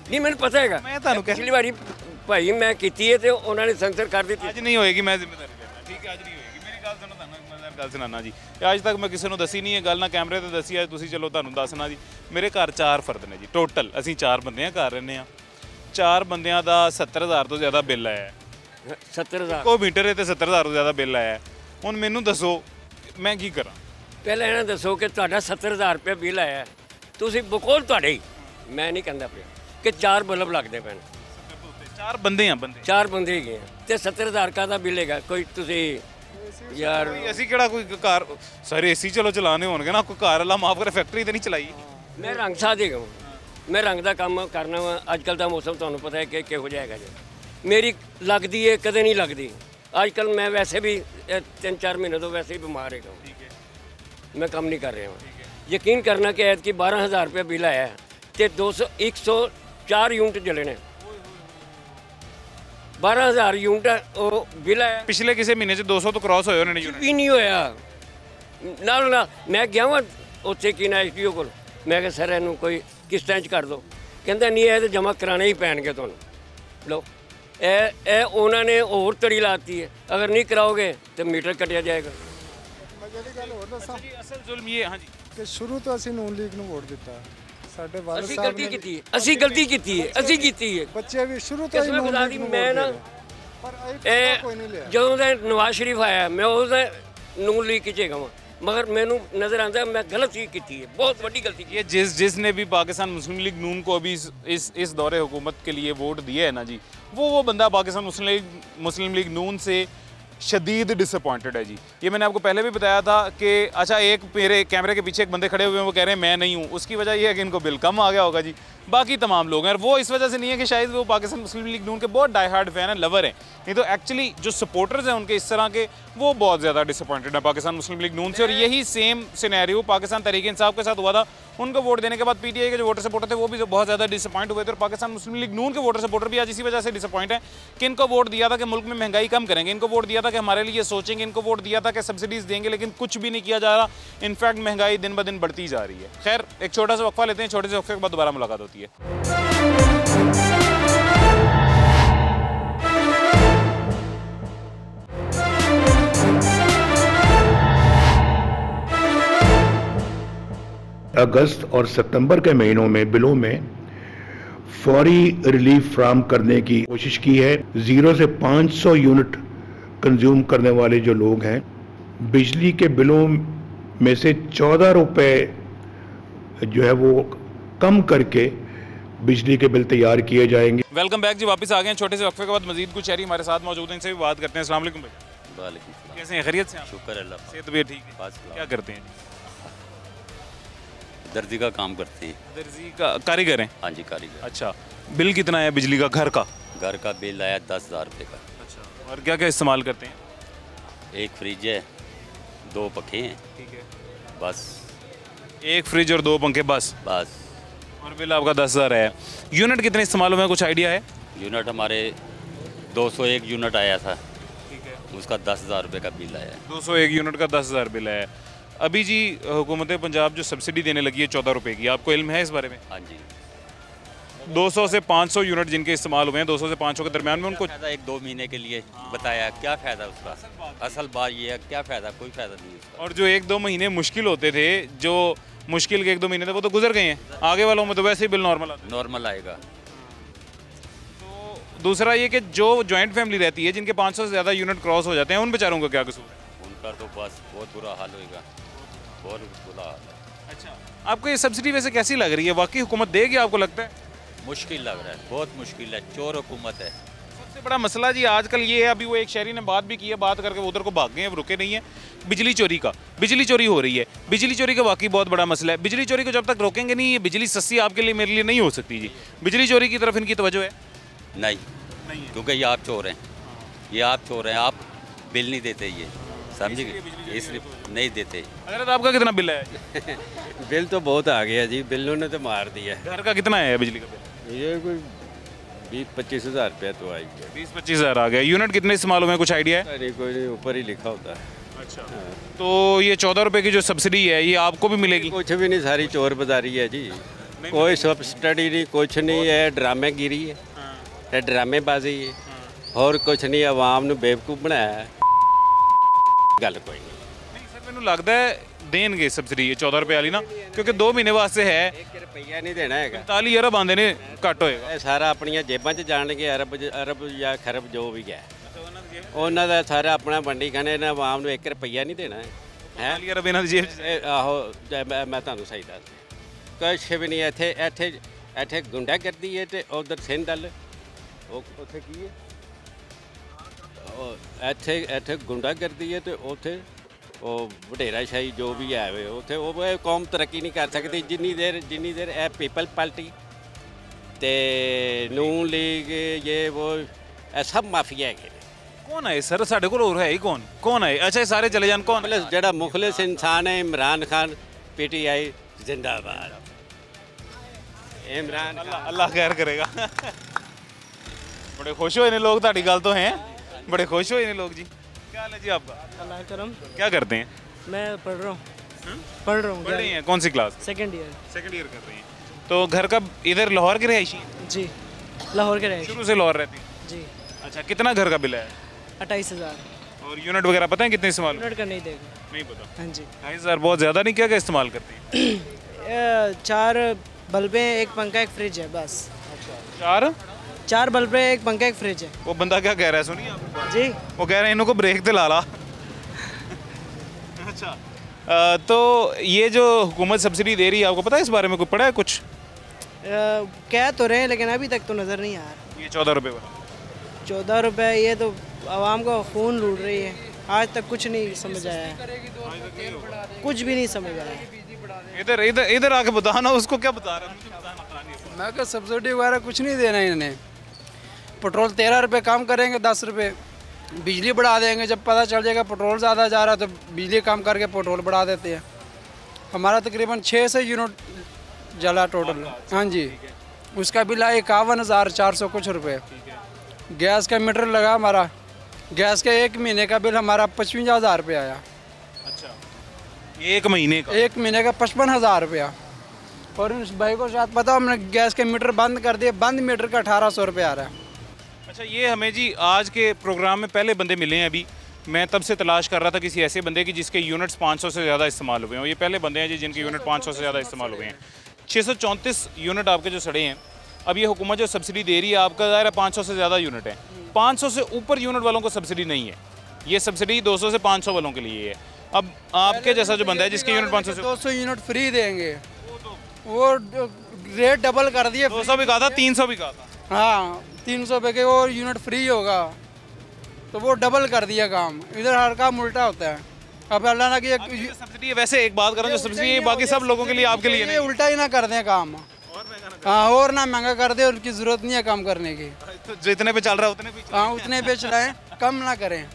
ਨਹੀਂ ਮੈਨੂੰ ਪਤਾ ਹੈਗਾ, ਮੈਂ ਤੁਹਾਨੂੰ ਪਿਛਲੀ ਵਾਰੀ ਭਾਈ ਮੈਂ ਕੀਤੀ ਹੈ ਤੇ ਉਹਨਾਂ ਨੇ ਸੈਂਸਰ ਕਰ ਦਿੱਤੀ। ਅੱਜ ਨਹੀਂ ਹੋਏਗੀ, ਮੈਂ ਜ਼ਿੰਮੇਵਾਰੀ ਲੈਣਾ, ਠੀਕ ਹੈ? ਅੱਜ ਨਹੀਂ ਹੋਏਗੀ। ਮੇਰੀ ਗੱਲ ਸੁਣੋ, ਤੁਹਾਨੂੰ ਮੈਂ ਗੱਲ ਸੁਣਾਉਣਾ ਜੀ, ਅੱਜ ਤੱਕ ਮੈਂ ਕਿਸੇ ਨੂੰ ਦੱਸੀ ਨਹੀਂ ਇਹ ਗੱਲ, ਨਾ ਕੈਮਰੇ ਤੇ ਦੱਸੀ ਹੈ, ਤੁਸੀਂ ਚਲੋ ਤੁਹਾਨੂੰ ਦੱਸਣਾ ਜੀ। ਮੇਰੇ ਘਰ 4 ਫਰਦ ਨੇ ਜੀ ਟੋਟਲ, ਅਸੀਂ 4 ਬੰਦੇ ਆ, ਘਰ ਰਹਿੰਦੇ ਆ। 4 ਬੰਦਿਆਂ ਦਾ 70,000 ਤੋਂ ਜ਼ਿਆਦਾ ਬਿੱਲ ਆਇਆ। 70,000 ਕੋ ਮੀਟਰ ਹੈ ਤੇ 70,000 ਤੋਂ ਜ਼ਿਆਦਾ ਬਿੱਲ ਆਇਆ। ਹੁਣ ਮੈਨੂੰ ਦੱਸੋ ਮੈਂ ਕੀ ਕਰਾਂ? ਪਹਿਲਾਂ ਇਹਨਾਂ ਦੱਸੋ ਕਿ ਤੁਹਾਡਾ 70,000 ਰੁਪਏ ਬਿੱਲ ਆਇਆ, ਤੁਸੀਂ ਬਕੌਲ ਤੁਹਾਡੇ ਹੀ, ਮੈਂ ਨਹੀਂ ਕਹਿੰਦਾ ਪਿਆ ਕਿ 4 ਬਲਬ ਲੱਗਦੇ ਪੈਣ। 4 ਬੰਦੇ ਆ, ਬੰਦੇ 4 ਬੰਦੇ ਹੈਗੇ ਆ ਤੇ 70,000 ਦਾ ਬਿੱਲ ਹੈਗਾ। ਕੋਈ ਤੁਸੀਂ ਯਾਰ ਅਸੀਂ ਕਿਹੜਾ ਕੋਈ ਘਰ ਸਾਰੇ AC ਚਲੋ ਚਲਾਣੇ ਹੋਣਗੇ ਨਾ, ਕੋਈ ਘਰ ਅੱਲਾ ਮਾਫ ਕਰੇ ਫੈਕਟਰੀ ਤੇ ਨਹੀਂ ਚਲਾਈ। ਮੈਂ ਰੰਗ ਸਾਧ ਹੈਗਾ, ਮੈਂ ਰੰਗ ਦਾ ਕੰਮ ਕਰਨਾ ਵਾ। ਅੱਜ ਕੱਲ੍ਹ ਦਾ ਮੌਸਮ ਤੁਹਾਨੂੰ ਪਤਾ ਹੈ ਕਿ ਕਿਹੋ ਜਿਹਾ ਹੈਗਾ ਜੀ। ਮੇਰੀ ਲੱਗਦੀ ਹੈ, ਕਦੇ ਨਹੀਂ ਲੱਗਦੀ। ਅੱਜ ਕੱਲ੍ਹ ਮੈਂ ਵੈਸੇ ਵੀ 3-4 ਮਹੀਨੇ ਤੋਂ ਵੈਸੇ ਹੀ ਬਿਮਾਰ ਹੈਗਾ। मैं कम नहीं कर रहा हूँ। यकीन करना कि ऐत की 12,000 रुपये बिल आया तो 104 यूनिट जले ने। 12,000 यूनिट वो बिल आया। पिछले किसी महीने से 200 तो क्रॉस होए उन्होंने यूनिट भी नहीं होया ना। मैं गया वा उत्थे की ना SDO को, मैं कहा सर इनू कोई किस्तां च कर दो, कहता नहीं है तो जमा कराने ही पैणगे तुहानू। लो ए उन्होंने होर तड़ी लाती है, अगर नहीं कराओगे तो मीटर कटिया जाएगा। असल जुल्म ये हाँ जी कि शुरू तो ਅਸੀਂ ਨੂਨ ਲੀਗ ਨੂੰ ਵੋਟ ਦਿੱਤਾ, ਸਾਡੇ ਵਾਲਿਦ ਅਸੀਂ ਸਾਹਿਬ ਗਲਤੀ ਕੀਤੀ ਹੈ, ਅਸੀਂ ਗਲਤੀ ਕੀਤੀ ਹੈ, ਅਸੀਂ ਕੀਤੀ ਹੈ। ਬੱਚੇ ਵੀ ਸ਼ੁਰੂ ਤੋਂ ਹੀ ਨੂਨ ਲੀਗ ਨੂੰ ਮੈਂ ਨਾ ਕੋਈ ਨਹੀਂ ਲਿਆ। ਜਦੋਂ ਦਾ ਨਵਾਜ਼ ਸ਼ਰੀਫ ਆਇਆ ਮੈਂ ਉਹਦਾ ਨੂਨ ਲੀਗ ਚ ਹੈਗਾ ਵਾਂ, मगर मैनू नज़र आता मैं गलत चीज़ की है, बहुत बड़ी गलती की। ये जिसने भी पाकिस्तान मुस्लिम लीग नून को अभी इस दौरे हुकूमत के लिए वोट दिया है ना जी, वो बंदा पाकिस्तान मुस्लिम लीग नून से शदीद डिसअपॉइंटेड है जी। ये मैंने आपको पहले भी बताया था कि अच्छा एक मेरे कैमरे के पीछे एक बंदे खड़े हुए हैं वो कह रहे हैं मैं नहीं हूँ, उसकी वजह यह है कि इनको बिल कम आ गया होगा जी। बाकी तमाम लोग हैं और वो इस वजह से नहीं है कि शायद वो पाकिस्तान मुस्लिम लीग नून के बहुत डाई हार्ड फैन हैं, लवर हैं, नहीं तो एक्चुअली जो सपोर्टर्स हैं उनके इस तरह के वो बहुत ज़्यादा डिसअपॉइंटेड है पाकिस्तान मुस्लिम लीग नून से। और यही सेम सिनेरियो पाकिस्तान तहरीक इंसाफ के साथ हुआ था। उनको वोट देने के बाद PTI के जो वोटर सपोर्टर थे वो भी बहुत ज़्यादा डिसअपॉइंट हुए थे और पाकिस्तान मुस्लिम लीग नून के वोटर सपोर्टर भी आज इसी वजह से डिसअपॉइंट हैं कि इनको वोट दिया था कि मुल्क में महंगाई कम करेंगे, इनको वोट दिया था कि हमारे लिए सोचेंगे, इनको वोट दिया था कि सब्सिडीज़ देंगे, लेकिन कुछ भी नहीं किया जा रहा। इनफैक्ट महंगाई दिन ब दिन बढ़ती जा रही है। खैर एक छोटा सा वक्फा लेते हैं, छोटे से वक्फे के बाद दोबारा मुलाकात होती है। अगस्त और सितंबर के महीनों में बिलों में फौरी रिलीफ फराहम करने की कोशिश की है। 0 से 500 यूनिट कंज्यूम करने वाले जो लोग हैं, बिजली के बिलों में से 14 रुपए जो है वो कम करके बिजली के बिल तैयार किए जाएंगे। वेलकम बैक जी, वापस आ गए हैं छोटे से वक्फे के बाद। मजीद कुछ शहरी हमारे साथ मौजूद हैं, इनसे भी बात करते हैं। अस्सलाम वालेकुम भाई। वालेकुम सलाम। कैसे हैं, खैरियत से हैं? शुक्र अल्लाह। सेहत भी ठीक है? क्या करते हैं? दर्जी का काम करते हैं। दर्जी का कारीगर हैं? हाँ जी कारीगर। अच्छा, बिल कितना है बिजली का घर का? घर का बिल आया 10,000 रुपये का। अच्छा, और क्या क्या इस्तेमाल करते हैं? एक फ्रिज है, 2 पंखे हैं। ठीक है, बस। एक फ्रिज और 2 पंखे बस? बस। और बिल आपका 10,000 है। यूनिट कितने इस्तेमाल हुए हैं, कुछ आइडिया है? यूनिट हमारे 201 यूनिट आया था। ठीक है, उसका 10,000 रुपये का बिल आया। 201 यूनिट का 10,000 बिल है। अभी जी हुकूमत पंजाब जो सब्सिडी देने लगी है 14 रुपये की, आपको इल्म है इस बारे में? हाँ जी। 200 से 500 यूनिट जिनके इस्तेमाल हुए हैं, 200 से 500 के दरमियान में उनको 1-2 महीने के लिए बताया, क्या फ़ायदा उसका? असल बात ये है, क्या फ़ायदा? कोई फ़ायदा नहीं उसका। और जो 1-2 महीने मुश्किल होते थे, जो मुश्किल के 1-2 महीने थे वो तो गुजर गए हैं। आगे वालों में तो वैसे ही बिल नॉर्मल आएगा। तो दूसरा ये कि जो जॉइंट फैमिली रहती है जिनके 500 से ज़्यादा यूनिट क्रॉस हो जाते हैं, उन बेचारों का क्या कसूर है? उनका तो बस बहुत बुरा हाल होएगा, बहुत बुरा हाल है। अच्छा, आपको ये सब्सिडी वैसे कैसी लग रही है? वाकई हुकूमत देगी आपको लगता है? मुश्किल लग रहा है, बहुत मुश्किल है, चोर हुकूमत है। सबसे बड़ा मसला जी आजकल ये है, अभी वो एक शहरी ने बात भी की है, बात करके उधर को भाग गए हैं, अब रुके नहीं है, बिजली चोरी का। बिजली चोरी हो रही है, बिजली चोरी का वाकई बहुत बड़ा मसला है। बिजली चोरी को जब तक रोकेंगे नहीं, ये बिजली सस्ती आपके लिए मेरे लिए नहीं हो सकती जी। बिजली चोरी की तरफ इनकी तवज्जो है नहीं, क्योंकि ये आप चोर हैं, ये आप चोर हैं, आप बिल नहीं देते, ये समझिए, इसलिए नहीं देते। अगर आपका कितना बिल है? बिल तो बहुत आ गया जी, बिलों ने तो मार दिया। घर का कितना है बिजली का बिल? ये कोई 20-25 हज़ार रुपया तो आई गया। 20-25 हज़ार आ गया। यूनिट कितने इस्तेमाल हुए, कुछ आइडिया है? नहीं, कोई ऊपर ही लिखा होता है। अच्छा, तो ये 14 रुपये की जो सब्सिडी है ये आपको भी मिलेगी? कुछ भी नहीं, सारी चोर बाजारी है जी, कोई सब्सिडी नहीं, कुछ नहीं है, ड्रामेगिरी है, ड्रामेबाजी है, और कुछ नहीं। आवाम ने बेवकूफ़ बनाया, गल कोई नहीं। सर मैंने लगता है देंगे सब्सिडी 14 रुपये वाली ना, क्योंकि 2 महीने वास्ते है। 1 रुपया नहीं देना है, 45 अरब आते ने घट होएगा। सारा अपन जेबां च जाणगे, अरब या खरब जो भी है, उन्हों का सारा अपना वंडी खाने ने। आवाम ने 1 रुपया नहीं देना है। 45 अरब इन्हां दी जेब च। आहो, मैं तुहानूं सही दस कुछ भी नहीं। इत्थे गुंडागर्दी है, तो उधर सिंध दल उत्थे की है, इत्थे गुंडागर्दी है, तो उत्थे वडेराशाही जो भी है उत्थे वो कौम तरक्की नहीं कर सकती जिन्नी देर ए पीपल पार्टी ते नून लीग ये वो सब माफिया है। कौन है सर साढ़े को और है ही कौन है? अच्छा सारे चले जान कौन? जड़ा मुखलिस इंसान है इमरान खान, PTI जिंदाबाद। इमरान अल्लाह खैर करेगा। बड़े खुश हुए ने लोग, ताड़ी गल तो हैं, बड़े खुश हुए ने लोग जी। क्या हाल है जी आपका? अल्लाह करम। क्या करते हैं? मैं पढ़ रहा हूँ। पढ़ रही हैं? कौन सी class? Second year. Second year कर रही हैं। तो घर का इधर लाहौर के रहायशी हैं? जी लाहौर के रहायशी। शुरू से लाहौर रहती हैं? जी। अच्छा कितना घर का बिल है? 28,000। और यूनिट वगैरह पता है कितने इस्तेमाल? यूनिट का नहीं देगा। नहीं पता। हाँ जी। 28,000 बहुत ज़्यादा नहीं? क्या क्या इस्तेमाल करती हैं? 4 बल्बें, एक पंखा, एक फ्रिज है बस। अच्छा 4 बल्बें, एक पंखा, एक फ्रिज है। वो बंदा क्या कह रहा है सुनिए आप? जी वो कह रहे हैं इनको ब्रेक दिला ला। अच्छा तो ये जो हुकूमत सब्सिडी दे रही है आपको पता है इस बारे में? कोई पढ़ा है कुछ? कह तो रहे हैं लेकिन अभी तक तो नज़र नहीं आ रहा। ये 14 रुपये वाला 14 रुपये, ये तो आवाम का खून लूट रही है। आज तक कुछ नहीं समझ आया है, कुछ भी नहीं समझ आया। इधर इधर इधर आके बताना उसको क्या बता रहा है? मैं क्या सब्सिडी वगैरह कुछ नहीं देना इन्हें। पेट्रोल 13 रुपये कम करेंगे, 10 रुपये बिजली बढ़ा देंगे। जब पता चल जाएगा पेट्रोल ज़्यादा जा रहा है तो बिजली कम करके पेट्रोल बढ़ा देते हैं। हमारा तकरीबन 600 यूनिट जला टोटल। हाँ जी, उसका बिल आया 51,400 कुछ रुपये। गैस का मीटर लगा हमारा, गैस का 1 महीने का बिल हमारा 55,000 रुपये आया। अच्छा 1 महीने का? 1 महीने का 55,000 रुपया। और उस भाई को शायद पता, हमने गैस के मीटर बंद कर दिए, बंद मीटर का 1,800 रुपये आ रहा है। अच्छा ये हमें जी आज के प्रोग्राम में पहले बंदे मिले हैं। अभी मैं तब से तलाश कर रहा था किसी ऐसे बंदे की जिसके यूनिट्स 500 से ज़्यादा इस्तेमाल हुए हैं। ये पहले बंदे हैं जी जिनके यूनिट 500 से ज़्यादा इस्तेमाल हुए हैं। 634 यूनिट आपके जो सड़े हैं। अब ये हुकूमत जो सब्सिडी दे रही है आपका ज़ाहिर है 500 से ज़्यादा यूनिट है। 500 से ऊपर यूनिट वालों को सब्सिडी नहीं है। ये सब्सिडी 200 से 500 वालों के लिए है। अब आपके जैसा जो बंदा है जिसके यूनिट 500 से 200 यूनिट फ्री देंगे, वो रेट डबल कर दिए। 200 भी कहा था, 300 भी कहा था। हाँ 300 रुपये के वो यूनिट फ्री होगा, तो वो डबल कर दिया काम। इधर हर काम उल्टा होता है। अब अल्लाह ना कि सब्सिडी है। वैसे एक बात करूँ जो सब्सिडी है बाकी सब लोगों के लिए, आपके लिए नहीं। उल्टा ही ना कर दें काम, हाँ और ना महंगा कर दे, उनकी ज़रूरत नहीं है काम करने की। तो जितने पे चल रहा है उतने पे, हाँ उतने पे चलाएं, कम ना करें।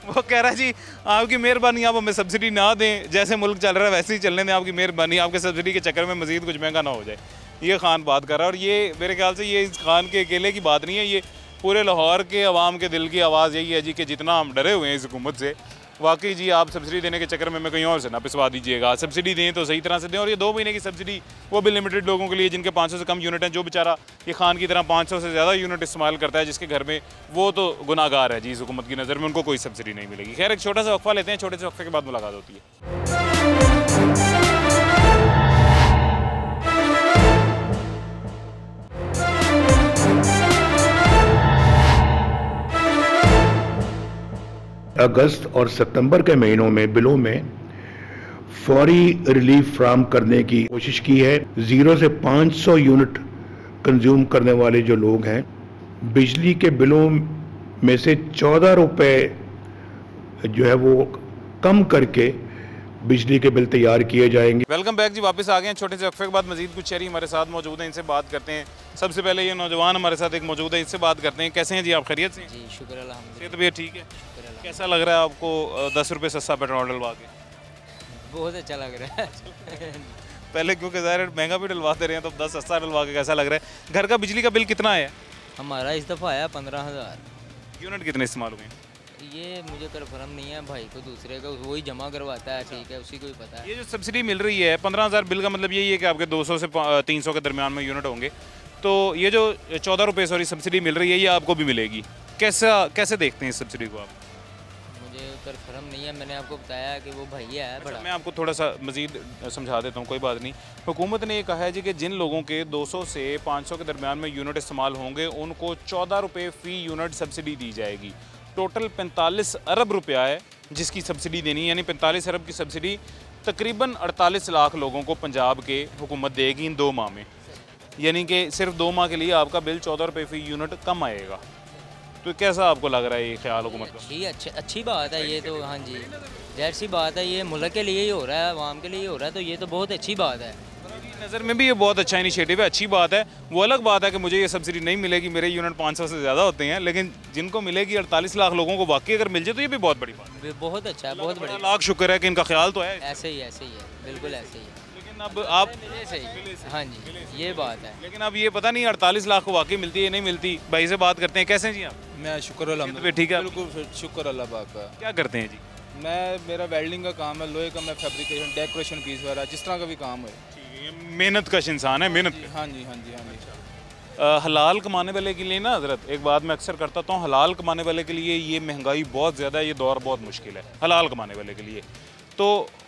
वो कह रहा है जी आपकी मेहरबानी आप हमें सब्सिडी ना दें, जैसे मुल्क चल रहा है वैसे ही चलने दें, आपकी मेहरबानी, आपके सब्सिडी के चक्कर में मज़ीद कुछ महंगा ना हो जाए। ये खान बात कर रहा है। और ये मेरे ख्याल से ये इस खान के अकेले की बात नहीं है, ये पूरे लाहौर के अवाम के दिल की आवाज़ यही है जी कि जितना हम डरे हुए हैं इस हुकूमत से, वाकई जी आप सब्सिडी देने के चक्कर में मैं कहीं और से ना पिसवा दीजिएगा। सब्सिडी दें तो सही तरह से दें। और ये 2 महीने की सब्सिडी वो भी लिमिटेड लोगों के लिए जिनके 500 से कम यूनिट हैं। जो बेचारा ये खान की तरह 500 से ज़्यादा यूनिट इस्तेमाल करता है जिसके घर में, वो तो गुनाहगार है जी इस हुकूमत की नज़र में, उनको कोई सब्सिडी नहीं मिलेगी। खैर एक छोटा सा वक्फा लेते हैं, छोटे से वक्फे के बाद मुलाकात होती है। अगस्त और सितंबर के महीनों में बिलों में फौरी रिलीफ फराहम करने की कोशिश की है। 0 से 500 यूनिट कंज्यूम करने वाले जो लोग हैं, बिजली के बिलों में से 14 रुपए जो है वो कम करके बिजली के बिल तैयार किए जाएंगे। वेलकम बैक जी, वापस आ गए हैं। छोटे से वक्फे के बाद मजीद कुछ शहरी हमारे साथ मौजूद हैं, इनसे बात करते हैं। सबसे पहले ये नौजवान हमारे साथ एक मौजूद है, इससे बात करते हैं। कैसे हैं जी आप? खैरियत से? जी शुक्र अल्हम्दुलिल्लाह। सेहत भी ठीक है? कैसा लग रहा है आपको 10 रुपये सस्ता पेट्रोल डलवा के? बहुत अच्छा लग रहा है। पहले क्योंकि ज़ाहिर महंगा भी डलवाते रहे हैं, तो 10 सस्ता डलवा के कैसा लग रहा है? घर का बिजली का बिल कितना है? हमारा इस दफ़ा आया 15,000। यूनिट कितने इस्तेमाल हुए? ये मुझे कन्फर्म नहीं है, भाई को दूसरे का वही जमा करवाता है, ठीक है, उसी को ही पता है। ये जो सब्सिडी मिल रही है 15,000 बिल का मतलब यही है कि आपके 200 से 300 के दरमियान में यूनिट होंगे। तो ये जो 14 रुपये सब्सिडी मिल रही है ये आपको भी मिलेगी। कैसे देखते हैं इस सब्सिडी को आप? मुझे कन्फर्म नहीं है, मैंने आपको बताया कि वो भैया है बड़ा। मैं आपको थोड़ा सा मजीद समझा देता हूँ, कोई बात नहीं। हुकूमत ने ये कहा है जी कि जिन लोगों के 200 से 500 के दरमियान में यूनिट इस्तेमाल होंगे उनको 14 रुपये फ़ी यूनिट सब्सिडी दी जाएगी। टोटल 45 अरब रुपया है जिसकी सब्सिडी देनी है, यानी 45 अरब की सब्सिडी तकरीबन 48 लाख लोगों को पंजाब के हुकूमत देगी इन 2 माह में। यानी कि सिर्फ 2 माह के लिए आपका बिल 14 रुपये फ़ी यूनिट कम आएगा। तो कैसा आपको लग रहा है ये ख्याल हुकूमत का? अच्छी बात है ये तो। हाँ जी जाहिर सी बात है, ये मुल्क के लिए ही हो रहा है, आवाम के लिए ही हो रहा है, तो ये तो बहुत अच्छी बात है। नज़र में भी ये बहुत अच्छा इनिशिएटिव है, अच्छी बात है। वो अलग बात है कि मुझे ये सब्सिडी नहीं मिलेगी, मेरे यूनिट 500 से ज़्यादा होते हैं, लेकिन जिनको मिलेगी 48 लाख लोगों को वाकई अगर मिल जाए तो ये भी बहुत बड़ी बात है। बहुत अच्छा है, बहुत बढ़िया। लाख शुक्र है कि इनका ख्याल तो है। ऐसे ही है, बिल्कुल ऐसे ही है। लेकिन अब आप सही, हाँ जी, ये बात है। लेकिन अब ये पता नहीं 48 लाख को वाकई मिलती है नहीं मिलती। भाई से बात करते हैं, कैसे हैं जी आप? मैं शुक्र अल्हम्दुलिल्लाह, ठीक है, बिल्कुल शुक्र अल्लाह पाक का। क्या करते हैं जी? मेरा वेल्डिंग का काम है, लोहे का, मैं फैब्रिकेशन, डेकोरेशन पीस वगैरह, जिस तरह का भी काम है। मेहनत कश इंसान है, मेहनत। हाँ जी, हाँ जी, हाँ जी। हलाल कमाने वाले के लिए ना हज़रत, एक बात मैं अक्सर करता हूँ, हलाल कमाने वाले के लिए ये महंगाई बहुत ज़्यादा है, ये दौर बहुत मुश्किल है हलाल कमाने वाले के लिए। तो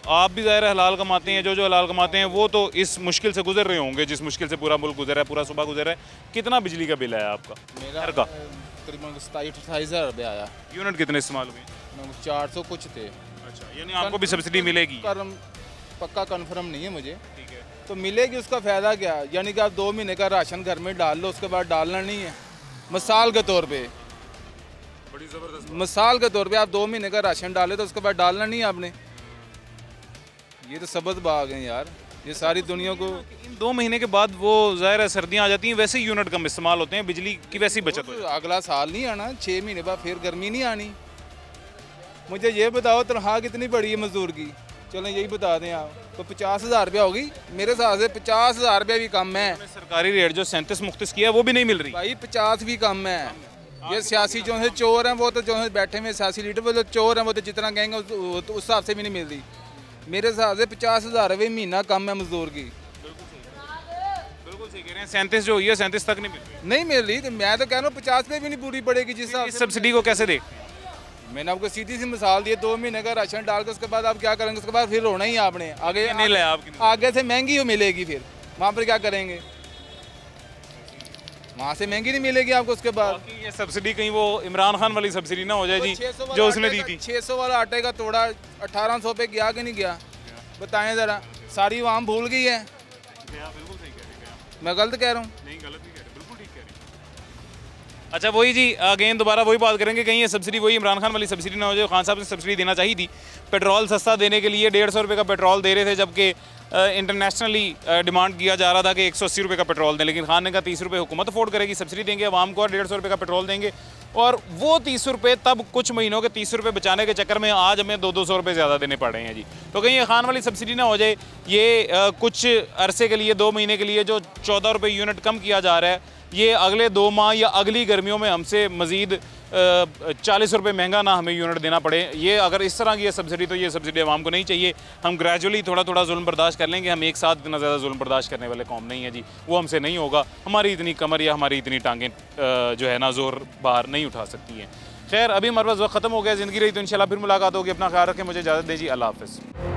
आप भी ज़ाहिर हलाल कमाते हैं, जो हलाल कमाते हैं वो तो इस मुश्किल से गुजर रहे होंगे जिस मुश्किल से पूरा मुल्क गुजर है, पूरा सूबा गुजर है। कितना बिजली का बिल आया आपका? मेरा घर का तकरीबन 27-28 रुपये आया। यूनिट कितने इस्तेमाल हुए? 400 कुछ थे। अच्छा, यानी आपको भी सब्सिडी मिलेगी? पक्का कन्फर्म नहीं है मुझे, ठीक है। तो मिलेगी, उसका फ़ायदा क्या? यानी कि आप 2 महीने का राशन घर में डाल लो, उसके बाद डालना नहीं है। मिसाल के तौर पे, बड़ी ज़बरदस्त मिसाल के तौर पे आप 2 महीने का राशन डाले तो उसके बाद डालना नहीं है आपने। ये तो सबद बाग है यार, ये सारी दुनिया को। इन 2 महीने के बाद वो ज़ाहिर है सर्दियाँ आ जाती हैं, वैसे ही यूनिट कम इस्तेमाल होते हैं, बिजली की वैसी बचत हो। अगला साल नहीं आना, 6 महीने बाद फिर गर्मी नहीं आनी। मुझे ये बताओ तनख्वाह कितनी बड़ी है मजदूर की? चलें यही बता दें आप, तो 50,000 रुपया होगी मेरे हिसाब से। 50,000 रुपया भी कम है। सरकारी रेट जो 37 मुख्तस किया वो भी नहीं मिल रही भाई, 50 भी कम है। ये सियासी जो है चोर हैं, वो तो जो है बैठे हुए सियासी लीडर, वो तो चोर हैं, वो तो जितना कहेंगे उस हिसाब से भी नहीं मिल रही। मेरे हिसाब से 50,000 रुपये महीना कम है मजदूर की। बिल्कुल सही कह रहे हैं। 37 जो हुई है 37 तक नहीं मिल रही। तो मैं तो कह रहा हूँ 50 पे भी नहीं पूरी पड़ेगी जिस हिसाब से। सब्सिडी को कैसे देखते हैं? मैंने आपको सीधी सी मिसाल दी, 2 महीने का राशन डाल के उसके बाद आप क्या करेंगे? उसके बाद फिर रोना ही आपने। आगे से महंगी मिलेगी, फिर वहाँ पर क्या करेंगे? वहाँ से महंगी नहीं मिलेगी आपको। उसके बाद ये सब्सिडी कहीं वो इमरान खान वाली सब्सिडी ना हो जाए जी जो उसने दी थी। 600 वाला आटे का तोड़ा 1800 पे गया कि नहीं गया? बताएं ज़रा। सारी आवाम भूल गई है। मैं गलत कह रहा हूँ? नहीं, गलत नहीं कह रहे, बिल्कुल ठीक कह रहे हैं। अच्छा, वही जी, अगेन दोबारा वही बात करेंगे, कहीं ये सब्सिडी वही इमरान खान वाली सब्सिडी ना हो जाए। खान साहब ने सब्सिडी देना चाहिए थी। पेट्रोल सस्ता देने के लिए 150 रुपये का पेट्रोल दे रहे थे, जबकि इंटरनेशनली डिमांड किया जा रहा था कि 180 रुपये का पेट्रोल दें, लेकिन खान ने कहा 30 रुपये हुकूमत अफोर्ड करेगी, सब्सिडी देंगे आवाम को और 150 रुपये का पेट्रोल देंगे। और वो 30 रुपये तब कुछ महीनों के 30 रुपये बचाने के चक्कर में आज हमें 200 रुपये ज़्यादा देने पड़ रहे हैं जी। तो कहीं ये खान वाली सब्सिडी ना हो जाए। ये कुछ अरसे के लिए 2 महीने के लिए जो 14 रुपये यूनिट कम किया जा रहा है, ये अगले 2 माह या अगली गर्मियों में हमसे मज़ीद 40 रुपये महंगा ना हमें यूनिट देना पड़े। ये अगर इस तरह की है सब्सिडी, तो ये सब्सिडी आवाम को नहीं चाहिए। हम ग्रेजुअली थोड़ा थोड़ा जुल्म बर्दाश्त कर लेंगे, हम एक साथ इतना ज़्यादा जुल्म बर्दाश्त करने वाले कौम नहीं है जी। वो हमसे नहीं होगा, हमारी इतनी कमर या हमारी इतनी टांगें जो है ना ज़ोर बाहर नहीं उठा सकती हैं। खैर, अभी हमारे पास वक्त ख़त्म हो गया, ज़िंदगी रही तो इंशाल्लाह फिर मुलाकात होगी। अपना ख्याल रखें, मुझे इजाज़त दीजिए, अल्लाह हाफ़िज़।